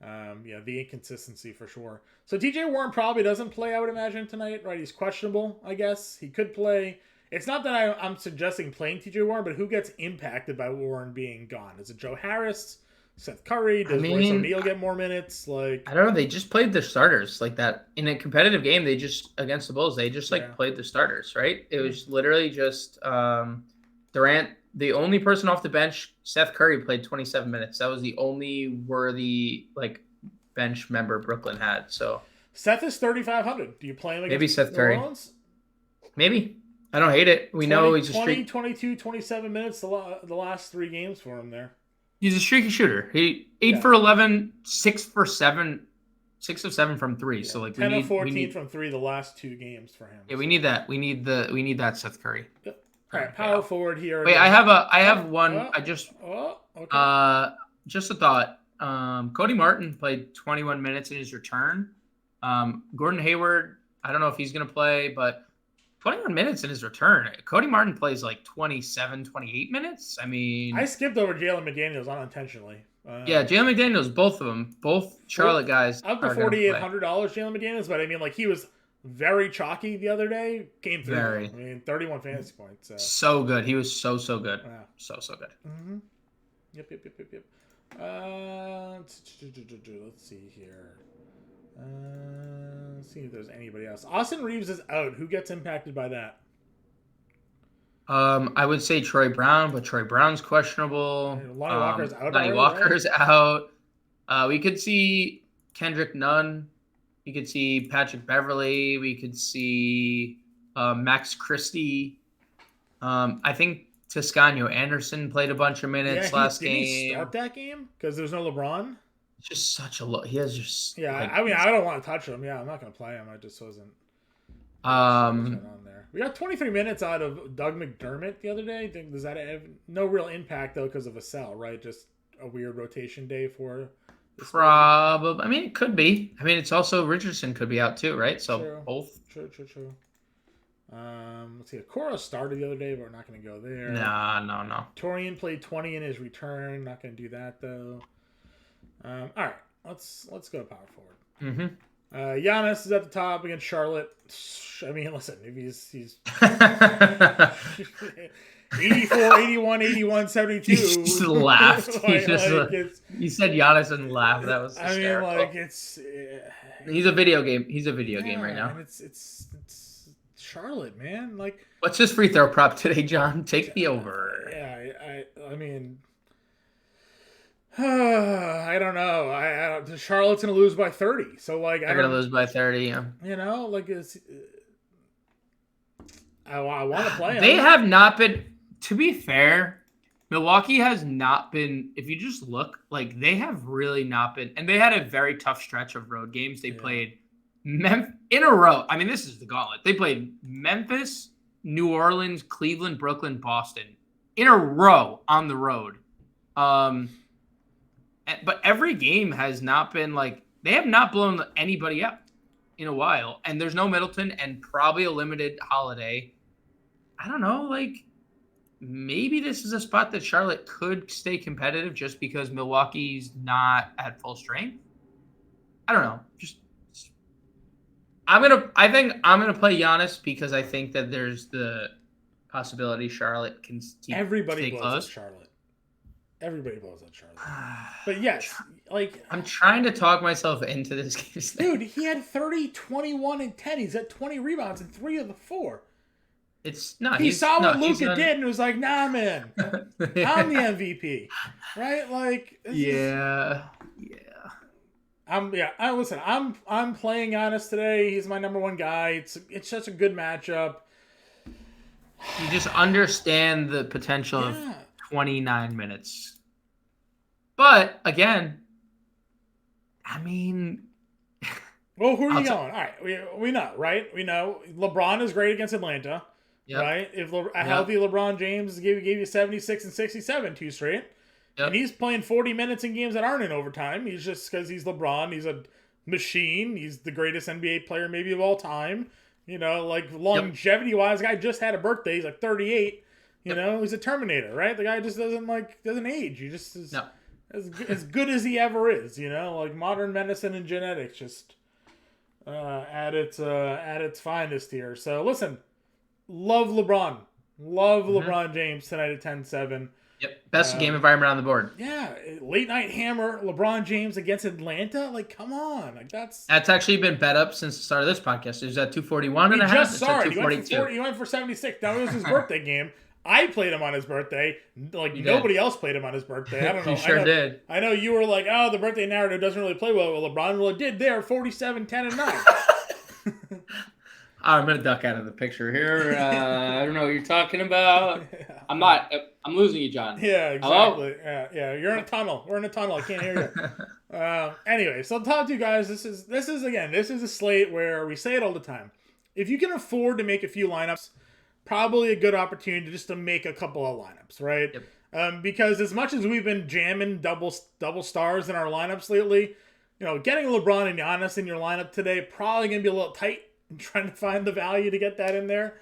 The inconsistency for sure. So TJ Warren probably doesn't play, I would imagine, tonight, right? He's questionable, I guess. He could play. It's not that I'm suggesting playing TJ Warren, but who gets impacted by Warren being gone? Is it Joe Harris? Seth Curry? Does Royce O'Neal get more minutes? Like, I don't know. They just played their starters like that in a competitive game. They just against the Bulls. They just played the starters, right? It was literally just Durant. The only person off the bench, Seth Curry, played 27 minutes. That was the only worthy bench member Brooklyn had. So Seth is 3,500. Do you play him against maybe Seth Curry? Orleans? Maybe. I don't hate it. We know he's a 22, 27 minutes the last 3 games for him there. He's a streaky shooter. He 8 for 11, 6 for 7, 6 of 7 from 3. So 10 of 14 from 3 the last 2 games for him. Yeah, we need that. We need that Seth Curry. Yep. All right, power forward here. Wait, I have one. Okay. Just a thought. Cody Martin played 21 minutes in his return. Gordon Hayward, I don't know if he's going to play, but 21 minutes in his return. Cody Martin plays like 27, 28 minutes. I mean, I skipped over Jalen McDaniels unintentionally. Yeah, Jalen McDaniels, both of them, both Charlotte guys. Up to $4,800, Jalen McDaniels, but I mean, like, he was very chalky the other day. Came through. I mean, 31 fantasy points. So good. He was so good. Yeah. So good. Mm-hmm. Yep. Let's see here. Let's see if there's anybody else. Austin Reeves is out. Who gets impacted by that? I would say Troy Brown, but Troy Brown's questionable. Lonnie Walker's out. Lonnie Walker's out. We could see Kendrick Nunn. We could see Patrick Beverly. We could see Max Christie. I think Toscano Anderson played a bunch of minutes last game. Did he start that game? Because there's no LeBron? Just such a low. He has just. Yeah, I mean, I don't want to touch him. Yeah, I'm not going to play him. I just wasn't. On there. We got 23 minutes out of Doug McDermott the other day. Does that have no real impact though because of a sell, right? Just a weird rotation day for. Probably. I mean, it could be. I mean, it's also Richardson could be out too, right? So both. True. Let's see. Okoro started the other day, but we're not going to go there. No. Torian played 20 in his return. Not going to do that though. All right, let's go power forward. Mm-hmm. Giannis is at the top against Charlotte. I mean, listen, if he's 84, 81, 81, 72. He just laughed. He said Giannis and laughed. That was hysterical. I mean, like, it's... he's a video game. He's a video game right now. And it's Charlotte, man. Like, what's his free throw prop today, John? Take me over. Yeah, I mean... I don't know. Charlotte's gonna lose by 30. So like, they're gonna lose by 30. Yeah. You know, like I want to play them. They have not been. To be fair, Milwaukee has not been. If you just look, like they have really not been, and they had a very tough stretch of road games. They played in a row. I mean, this is the gauntlet. They played Memphis, New Orleans, Cleveland, Brooklyn, Boston in a row on the road. But every game has not been like they have not blown anybody up in a while. And there's no Middleton and probably a limited Holiday. I don't know, like maybe this is a spot that Charlotte could stay competitive just because Milwaukee's not at full strength. I don't know. I think I'm gonna play Giannis because I think that there's the possibility Charlotte can keep everybody blows at Charlotte. Everybody blows at Charlotte. But yes, like... I'm trying to talk myself into this game. Dude, he had 30, 21, and 10. He's at 20 rebounds in 3 of the 4. It's not... He saw what Luka did and was like, nah, man. I'm the MVP. Right? Like... Listen, I'm playing Giannis today. He's my number 1 guy. It's such a good matchup. You just understand the potential of 29 minutes. But again, I mean, Well, who are you going? All right, we know, right? We know LeBron is great against Atlanta, yep, right? If a yep, healthy LeBron James gave you 76 and 67 two straight, and yep, he's playing 40 minutes in games that aren't in overtime. He's just because he's LeBron. He's a machine. He's the greatest NBA player maybe of all time. Like yep, longevity wise, guy just had a birthday. He's like 38. yep. He's a Terminator, right? The guy just doesn't age. He just is No. as good as he ever is. Like modern medicine and genetics just at its finest here. So listen, love LeBron. Love LeBron James tonight at 10-7. Yep. Best game environment on the board. Yeah, late night hammer, LeBron James against Atlanta. Like, come on, like that's actually been bet up since the start of this podcast. It was at 241 and a half. Just saw it. He went for 76. That was his birthday game. I played him on his birthday. Like nobody else played him on his birthday. I don't know. You sure did. I know you were like, oh, the birthday narrative doesn't really play well with LeBron. Well, it did there, 47, 10, and 9. I'm going to duck out of the picture here. I don't know what you're talking about. I'm not. I'm losing you, John. Yeah, exactly. Yeah. You're in a tunnel. We're in a tunnel. I can't hear you. Anyway, so I'll talk to you guys. This is a slate where we say it all the time. If you can afford to make a few lineups, probably a good opportunity just to make a couple of lineups, right? Yep. Because as much as we've been jamming double stars in our lineups lately, getting LeBron and Giannis in your lineup today probably going to be a little tight. Trying to find the value to get that in there.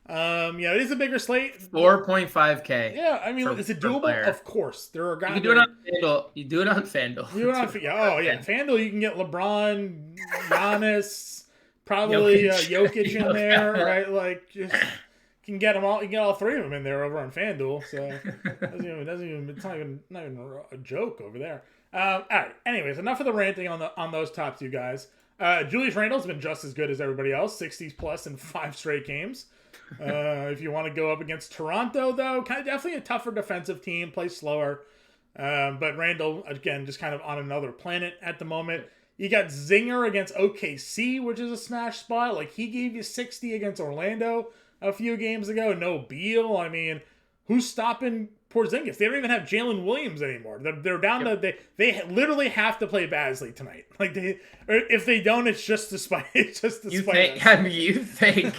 It is a bigger slate. 4.5K. Yeah, I mean, is it doable? Of course. There are guys. You can do it on FanDuel. You do it on FanDuel. FanDuel, you can get LeBron, Giannis, probably Jokic in there, right? Like, just can get them all. You can get all three of them in there over on FanDuel. So it's not even a joke over there. All right. Anyways, enough of the ranting on those top two guys. Julius Randle's been just as good as everybody else, 60s plus in 5 straight games. If you want to go up against Toronto, though, definitely a tougher defensive team, play slower. But Randle, again, just kind of on another planet at the moment. You got Zinger against OKC, which is a smash spot. Like, he gave you 60 against Orlando a few games ago. No Beal. I mean, who's stopping Porzingis? They don't even have Jalen Williams anymore. They're down to they literally have to play Basley tonight. Like if they don't, it's just to spite. It's just to spite us. I mean, you think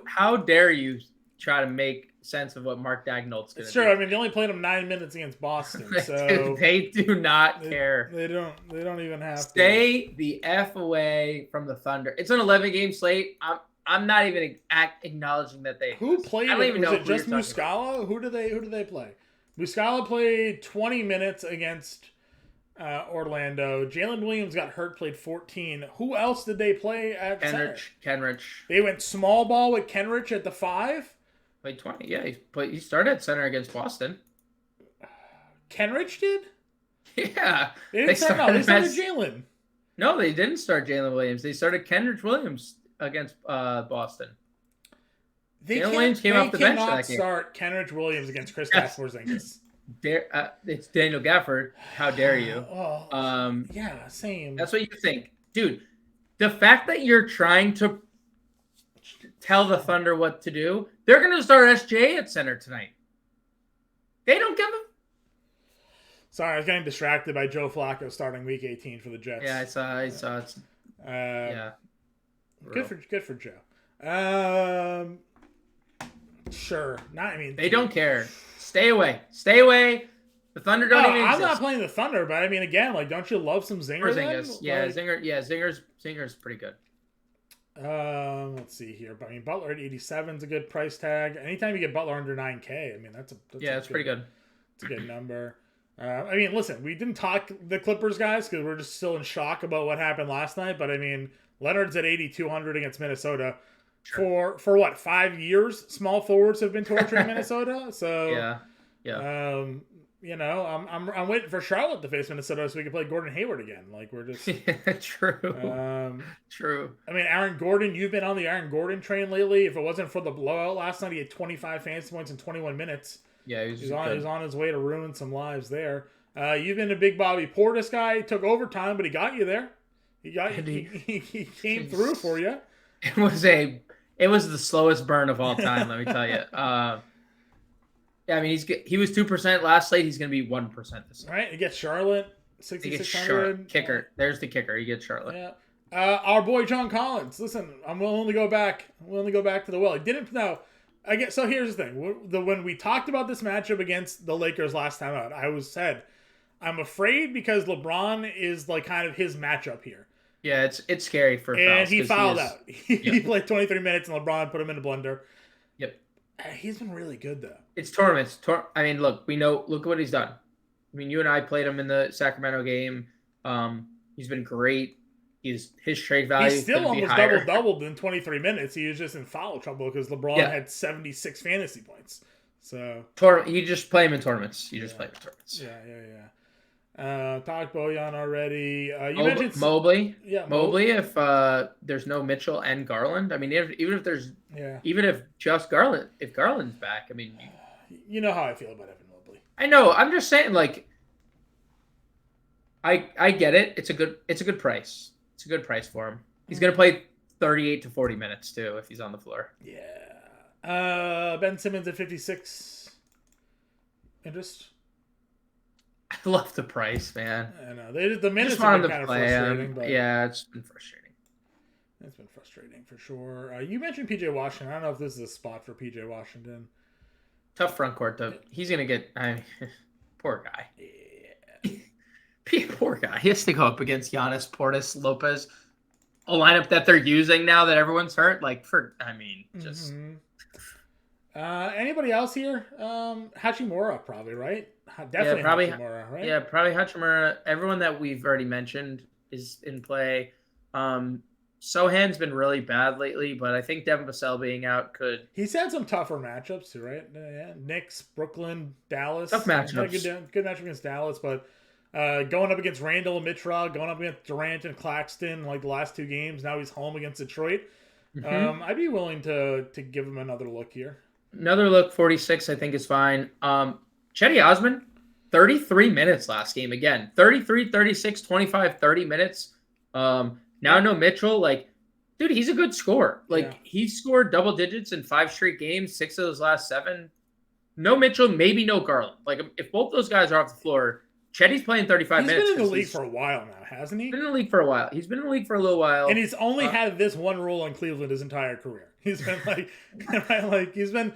how dare you try to make sense of what Mark Dagnall's going to do? Sure, I mean they only played him 9 minutes against Boston, so they do not care. They don't even have to. Stay the F away from the Thunder. It's an 11-game slate. I'm not even acknowledging that they. Who played? I don't even know. Was it just Muscala? Who do they play? Muscala played 20 minutes against Orlando. Jalen Williams got hurt, played 14. Who else did they play at Kenrich. They went small ball with Kenrich at the 5. Played 20. Yeah, he started at center against Boston. Kenrich did? Yeah. They started Jalen. No, they didn't start Jalen Williams. They started Kenrich Williams against Boston. Jalen Williams came off the bench for that game. Start Kenrich Williams against Kristaps Porzingis. It's Daniel Gafford. How dare you? Yeah, same. That's what you think. Dude, the fact that you're trying to tell the Thunder what to do, they're going to start SJ at center tonight. They don't give a... Sorry, I was getting distracted by Joe Flacco starting Week 18 for the Jets. Yeah, I saw it. Yeah. Good for Joe. Sure. They don't care. Stay away. The Thunder don't even exist. I'm not playing the Thunder, but I mean, again, like, don't you love some Zinger? Yeah, Zinger. Yeah, Zinger's pretty good. Let's see here. I mean, Butler at 87 is a good price tag. Anytime you get Butler under 9K, I mean, that's pretty good. It's a good number. I mean, listen, we didn't talk the Clippers guys because we're just still in shock about what happened last night. But I mean, Leonard's at 8,200 against Minnesota. Sure. For what, 5 years? Small forwards have been torturing Minnesota. So yeah. I'm waiting for Charlotte to face Minnesota so we can play Gordon Hayward again. Like we're just true. True. I mean, Aaron Gordon, you've been on the Aaron Gordon train lately. If it wasn't for the blowout last night, he had 25 fantasy points in 21 minutes. Yeah, he's on his way to ruin some lives there. You've been a big Bobby Portis guy. He took overtime, but he got you there. He came through for you. It was the slowest burn of all time. Let me tell you. Yeah, I mean he was 2% last slate. He's going to be 1% this year. Right, he gets Charlotte He gets 6,600. kicker. There's the kicker. He gets Charlotte. Yeah. Our boy John Collins. Listen, I'm willing to go back. I'm willing to go back to the well. He didn't now. I guess so. Here's the thing: when we talked about this matchup against the Lakers last time out, I said I'm afraid because LeBron is like kind of his matchup here. Yeah, it's scary for fouls. And he fouled out. He played 23 minutes, and LeBron put him in a blender. Yep. He's been really good though. It's tournaments. I mean, look, we know. Look at what he's done. I mean, you and I played him in the Sacramento game. He's been great. His trade value. He still almost doubled in 23 minutes. He was just in foul trouble because LeBron had 76 fantasy points. So you just play him in tournaments. Play him in tournaments. Talked Bojan already. You mentioned Mobley. Yeah, Mobley. If there's no Mitchell and Garland, I mean, even if just Garland, if Garland's back, I mean, you know how I feel about Evan Mobley. I know. I'm just saying, like, I get it. It's a good price. It's a good price for him. He's gonna play 38 to 40 minutes too if he's on the floor. Yeah. Ben Simmons at 56. Interest. I love the price, man. I know. The minutes have been kind of frustrating. But yeah, it's been frustrating. It's been frustrating for sure. You mentioned PJ Washington. I don't know if this is a spot for PJ Washington. Tough front court though. He's gonna get. Poor guy. Yeah. Poor guy. He has to go up against Giannis, Portis, Lopez, a lineup that they're using now that everyone's hurt. Like just. Anybody else here? Hachimura probably, right? Definitely Hachimura, right? Yeah, probably Hachimura. Everyone that we've already mentioned is in play. Sohan's been really bad lately, but I think Devin Vassell being out could. He's had some tougher matchups too, right? Yeah, Knicks, Brooklyn, Dallas. Tough matchups. Good matchup against Dallas, but going up against Randall and Mitra, going up against Durant and Claxton, like the last two games. Now he's home against Detroit. I'd be willing to give him another look here. Another look, 46, I think is fine. Chetty Osman, 33 minutes last game. Again, 33, 36, 25, 30 minutes. Now no Mitchell. Like, dude, he's a good scorer. Like, he scored double digits in 5 straight games, 6 of those last 7. No Mitchell, maybe no Garland. Like, if both those guys are off the floor, Chetty's playing 35 minutes. He's been in the league for a while now, hasn't he? He's been in the league for a while. He's been in the league for a little while. And he's only had this one rule on Cleveland his entire career. He's been like, he's been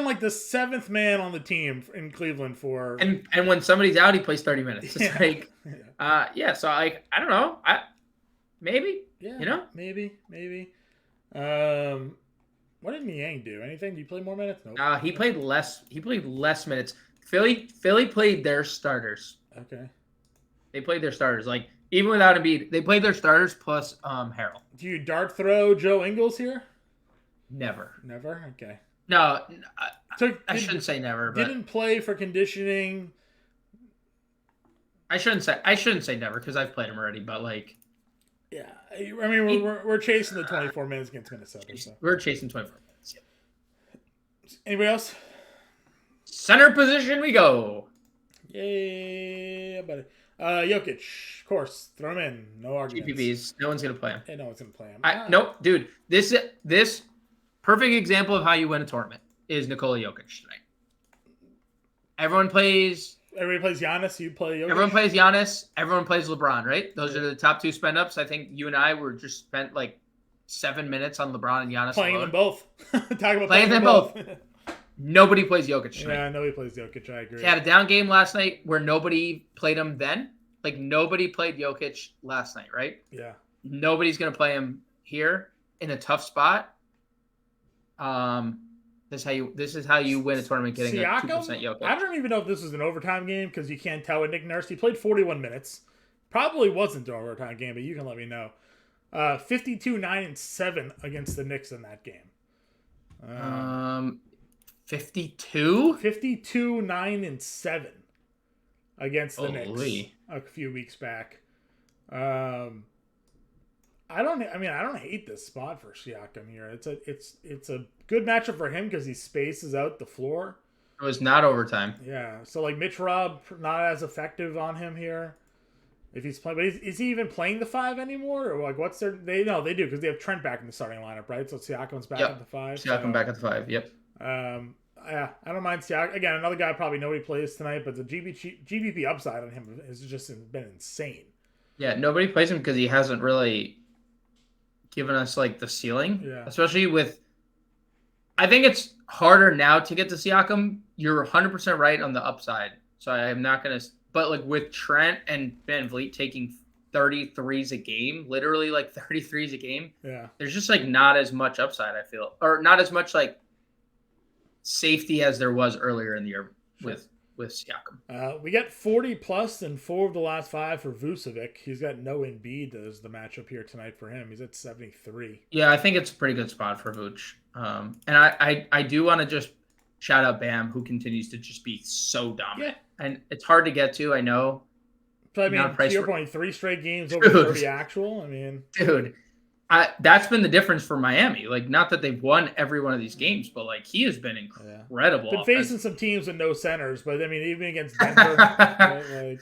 like the 7th man on the team in Cleveland for. And when somebody's out, he plays 30 minutes. It's like, So I don't know. Maybe. Yeah. You know. Maybe. What did Niang do? Anything? Did he play more minutes? No. He played less. He played less minutes. Philly played their starters. Okay. They played their starters. Like, even without Embiid, they played their starters plus Harrell. Do you dart throw Joe Ingles here? Never. Okay. No, I shouldn't say never. But didn't play for conditioning. I shouldn't say never because I've played him already. But like, yeah, I mean we're chasing the 24 minutes against Minnesota. So. We're chasing 24 minutes. Yeah. Anybody else? Center position we go. Yeah, buddy. Jokic, of course, throw him in. No arguments. GPPs. No one's gonna play him. Yeah, no one's gonna play him. Nope, dude. This perfect example of how you win a tournament is Nikola Jokic tonight. Everybody plays Giannis. You play Jokic. Everyone plays Giannis. Everyone plays LeBron. Right? Those are the top 2 spend ups. I think you and I were just spent like 7 minutes on LeBron and Giannis. Playing them both. Talk about playing them both. Nobody plays Jokic tonight. Yeah, nobody plays Jokic. I agree. He had a down game last night where nobody played him then. Like, nobody played Jokic last night, right? Yeah. Nobody's going to play him here in a tough spot. This is how you win a tournament getting Siakam, a 2% Jokic. I don't even know if this was an overtime game because you can't tell with Nick Nurse. He played 41 minutes. Probably wasn't an overtime game, but you can let me know. 52, 9, and 7 against the Knicks in that game. 52? 52, 9, and 7 against the Knicks a few weeks back. I don't hate this spot for Siakam here. It's a good matchup for him because he spaces out the floor. It was not overtime. Yeah, so like Mitch Rob not as effective on him here. If he's playing, but is he even playing the 5 anymore, or like what's their? They do because they have Trent back in the starting lineup, right? So Siakam's back at the 5. Siakam back at the 5. Yep. Yeah, I don't mind Siakam. Again, another guy probably nobody plays tonight, but the GBP upside on him has just been insane. Yeah, nobody plays him because he hasn't really given us like the ceiling, especially with. I think it's harder now to get to Siakam. You're 100% right on the upside. So I'm not going to, but like with Trent and Van Vliet taking 33s a game, literally like 33s a game. Yeah. There's just like not as much upside, I feel, or not as much like safety as there was earlier in the year with Siakam. We got 40 plus in 4 of the last 5 for Vucevic. He's got no Embiid as the matchup here tonight for him. He's at 73. Yeah, I think it's a pretty good spot for Vooch. And I do want to just shout out Bam, who continues to just be so dominant. Yeah. And it's hard to get to, I know. So, I mean, to your point, 3 straight games over 30 actual. I mean, dude, that's been the difference for Miami. Like, not that they've won every one of these games, but like he has been incredible. Been facing some teams with no centers, but I mean, even against Denver, right, like,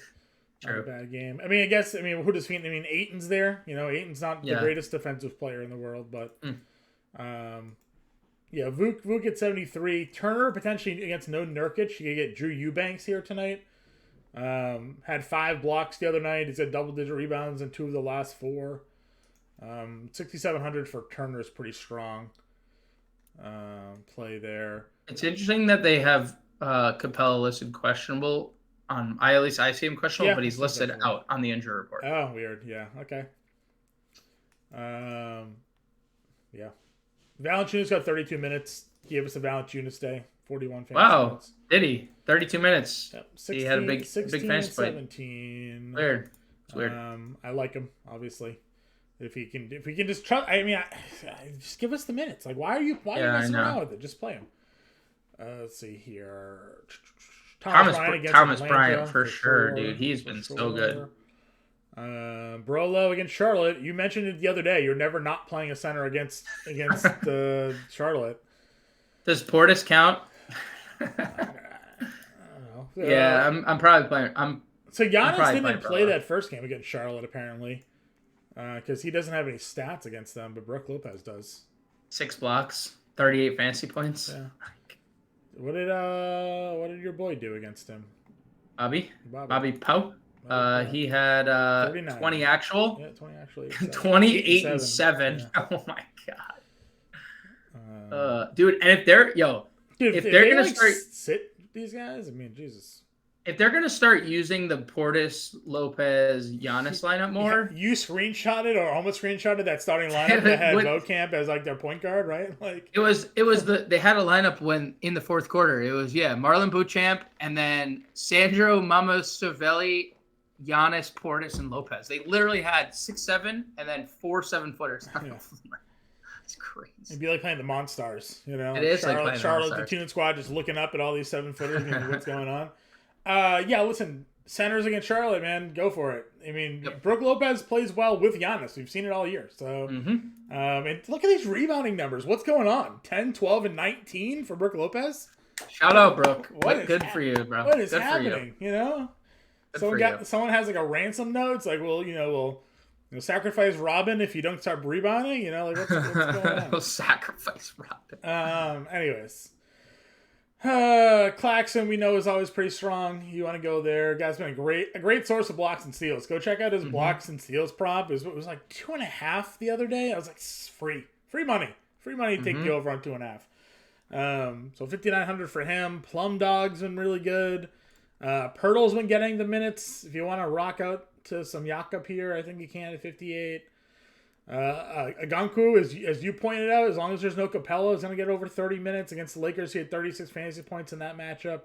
not a bad game. I mean, who does Phoenix? I mean, Ayton's there. You know, Ayton's not the greatest defensive player in the world, but yeah, Vuk at 73. Turner potentially against no Nurkic. You could get Drew Eubanks here tonight. Had 5 blocks the other night. He's had double-digit rebounds in 2 of the last 4. 6,700 for Turner is pretty strong play there. It's interesting that they have Capella listed questionable on. At least I see him questionable, but he's listed out on the injury report. Oh, weird. Yeah. Okay. Yeah. Valanciunas got 32 minutes. Gave us a Valanciunas day. 41 fantasy points. Did he? 32 minutes. Yep. 16, he had a big fantasy point. 17. Weird. It's weird. I like him, obviously. If we can just trust, I mean, just give us the minutes. Like, why are you messing around with it? Just play him. Let's see here. Thomas Bryant for sure, dude. He's been so good. Brolo against Charlotte. You mentioned it the other day. You're never not playing a center against Charlotte. Does Portis count? I don't know. Yeah, I'm probably playing. So Giannis didn't play that first game against Charlotte apparently. Because he doesn't have any stats against them, but Brook Lopez does. 6 blocks, 38 fantasy points. Yeah. What did your boy do against him? Bobby Poe. He had 20 actual. Yeah, 20 actually. 28 and 7. Yeah. Oh my god. Dude, and if they're if they're gonna start sit these guys, I mean, Jesus. If they're gonna start using the Portis, Lopez, Giannis lineup more, you screenshotted or almost screenshotted that starting lineup that had Beaucamp as like their point guard, right? Like it was they had a lineup when in the fourth quarter. It was Marlon Beauchamp and then Sandro Mamustavelli, Giannis, Portis, and Lopez. They literally had 6'7" and then 4 7-footers. Yeah. It's crazy. It'd be like playing the Monstars, you know. It is Charlotte, the Tune Squad, just looking up at all these 7-footers and what's going on. Yeah, listen, centers against Charlotte, man, go for it. I mean, Brook Lopez plays well with Giannis. We've seen it all year. So, and look at these rebounding numbers. What's going on? 10, 12, and 19 for Brook Lopez? Shout out, Brook. Good for you, bro. What is happening? You know? Someone has like a ransom note. It's like, well, we'll sacrifice Robin if you don't start rebounding. You know, like what's going on? We'll sacrifice Robin. Anyways. Claxton, we know, is always pretty strong. You want to go there. Guy's been a great source of blocks and steals. Go check out his blocks and steals prop. It was like 2.5 the other day. I was like, free money to take you over on 2.5. So 5,900 for him. Plum Dog's been really good. Pirtle's been getting the minutes. If you want to rock out to some Jakob here, I think you can at 58. Aganku, as you pointed out, as long as there's no Capella, is going to get over 30 minutes against the Lakers. He had 36 fantasy points in that matchup,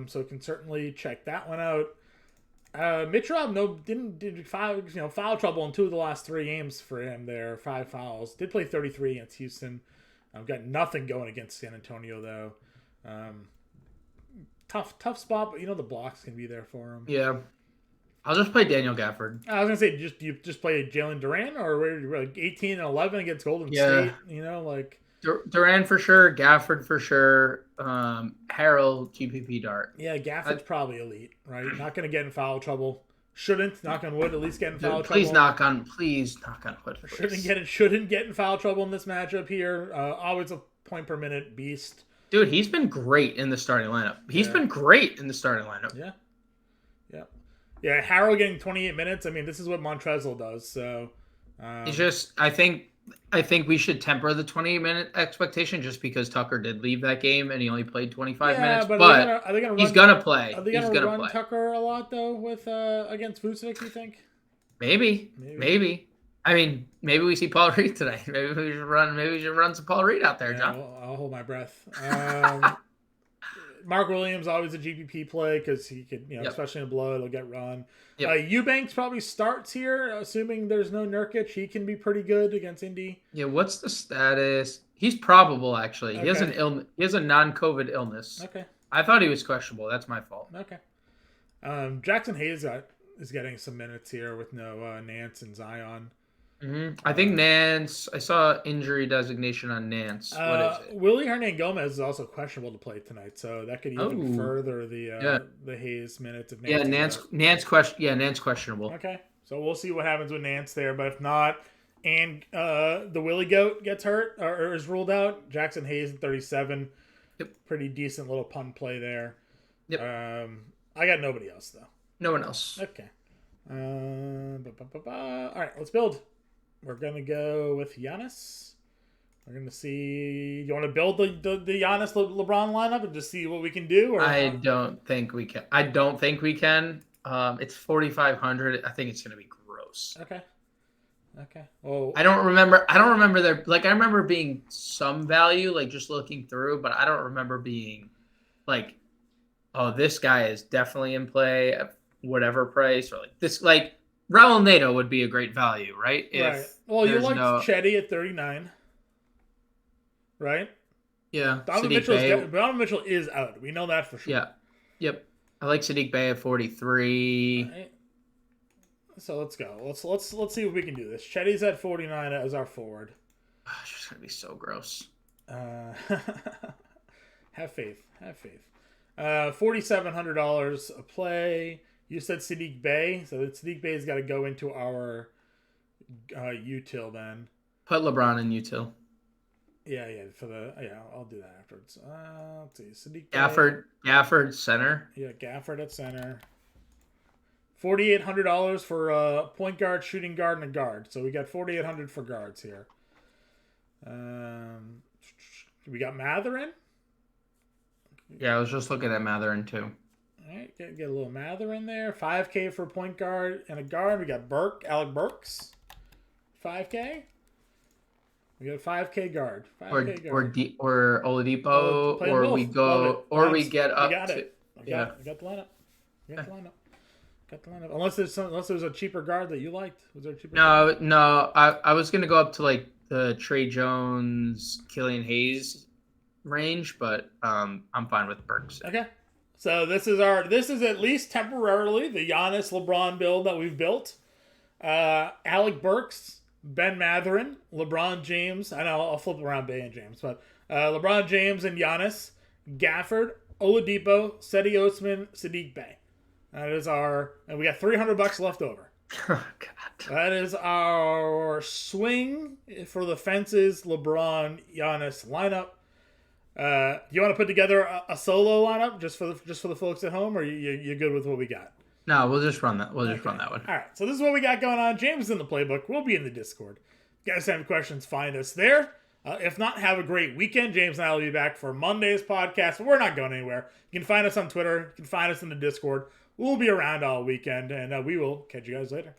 so can certainly check that one out. Mitrov didn't foul trouble in 2 of the last 3 games for him. There 5 fouls. Did play 33 against Houston. Got nothing going against San Antonio though. Tough spot, but the blocks can be there for him. Yeah. I'll just play Daniel Gafford. I was gonna say, you just play Jalen Duran, or were you like 18 and 11 against Golden State? Like Duran for sure, Gafford for sure, Harrell, GPP Dart. Yeah, Gafford's probably elite, right? Not gonna get in foul trouble. Shouldn't, knock on wood, at least get in foul trouble. Please knock on wood. Shouldn't get in foul trouble in this matchup here. Always a point per minute beast. Dude, he's been great in the starting lineup. He's been great in the starting lineup. Yeah. Yeah. Yeah, Harrell getting 28 minutes. I mean, this is what Montrezl does. So, It's just, I think we should temper the 20-minute expectation just because Tucker did leave that game and he only played 25 yeah, minutes. but But are they gonna he's run? gonna play. Are they He's gonna gonna run play. Tucker a lot though with against Vucevic? You think? Maybe. I mean, maybe we see Paul Reed today. Maybe we should run some Paul Reed out there, Yeah, John. I'll hold my breath. Mark Williams always a GPP play because he could, especially in a blowout, he'll get run. Eubanks probably starts here, assuming there's no Nurkic. He can be pretty good against Indy. Yeah, what's the status? He's probable actually. Okay. He has a non-COVID illness. Okay. I thought he was questionable. That's my fault. Okay. Jackson Hayes is getting some minutes here with no Nance and Zion. I think Nance. I saw injury designation on Nance. What is it? Willie Hernan-Gomez is also questionable to play tonight, so that could even further the Hayes minutes. If Nance Nance questionable. Okay, so we'll see what happens with Nance there, but if not, and the Willie Goat gets hurt or is ruled out, Jackson Hayes at 37. Yep. Pretty decent little punt play there. Yep. I got nobody else though. No one else. Okay. All right, let's build. We're going to go with Giannis. We're going to see... You want to build the Giannis LeBron lineup and just see what we can do? Or I don't think we can. It's 4,500. I think it's going to be gross. Okay. Well, I don't remember there... Like, I remember being some value, like, just looking through, but I don't remember being, like, oh, this guy is definitely in play at whatever price. Or, like, this, like... Raul Neto would be a great value, right? Right. Well, you like Chetty at 39, right? Yeah. Donovan Mitchell is out. We know that for sure. Yeah. Yep. I like Sadiq Bey at 43. Right. So let's go. Let's see if we can do this. Chetty's at 49 as our forward. It's just gonna be so gross. Have faith. $4,700 a play. You said Sadiq Bey, so Sadiq Bey's got to go into our util then. Put LeBron in util. Yeah. I'll do that afterwards. Let's see, Sadiq Gafford center. Yeah, Gafford at center. $4,800 for point guard, shooting guard, and a guard. So we got $4,800 for guards here. We got Matherin. Yeah, I was just looking at Matherin too. All right, get a little Mather in there. $5K for a point guard and a guard. We got Alec Burks. $5K. We got a $5K guard. Or Oladipo, or we go, or we get up. We got it. We got the lineup. Got the lineup. Unless there's a cheaper guard that you liked. Was there a cheaper? No. I was gonna go up to like the Trey Jones, Killian Hayes range, but I'm fine with Burks. Okay. So this is at least temporarily the Giannis LeBron build that we've built. Alec Burks, Ben Matherin, LeBron James. I know I'll flip around Bay and James, but LeBron James and Giannis, Gafford, Oladipo, Seti Osman, Sadiq Bey. That is and we got $300 left over. Oh God. That is our swing for the fences LeBron Giannis lineup. Do you want to put together a solo lineup just for the folks at home, or you good with what we got? No, we'll just run that. We'll just run that one. All right. So this is what we got going on. James is in the playbook. We'll be in the Discord. If you guys have questions, find us there. If not, have a great weekend. James and I will be back for Monday's podcast, but we're not going anywhere. You can find us on Twitter. You can find us in the Discord. We'll be around all weekend, and we will catch you guys later.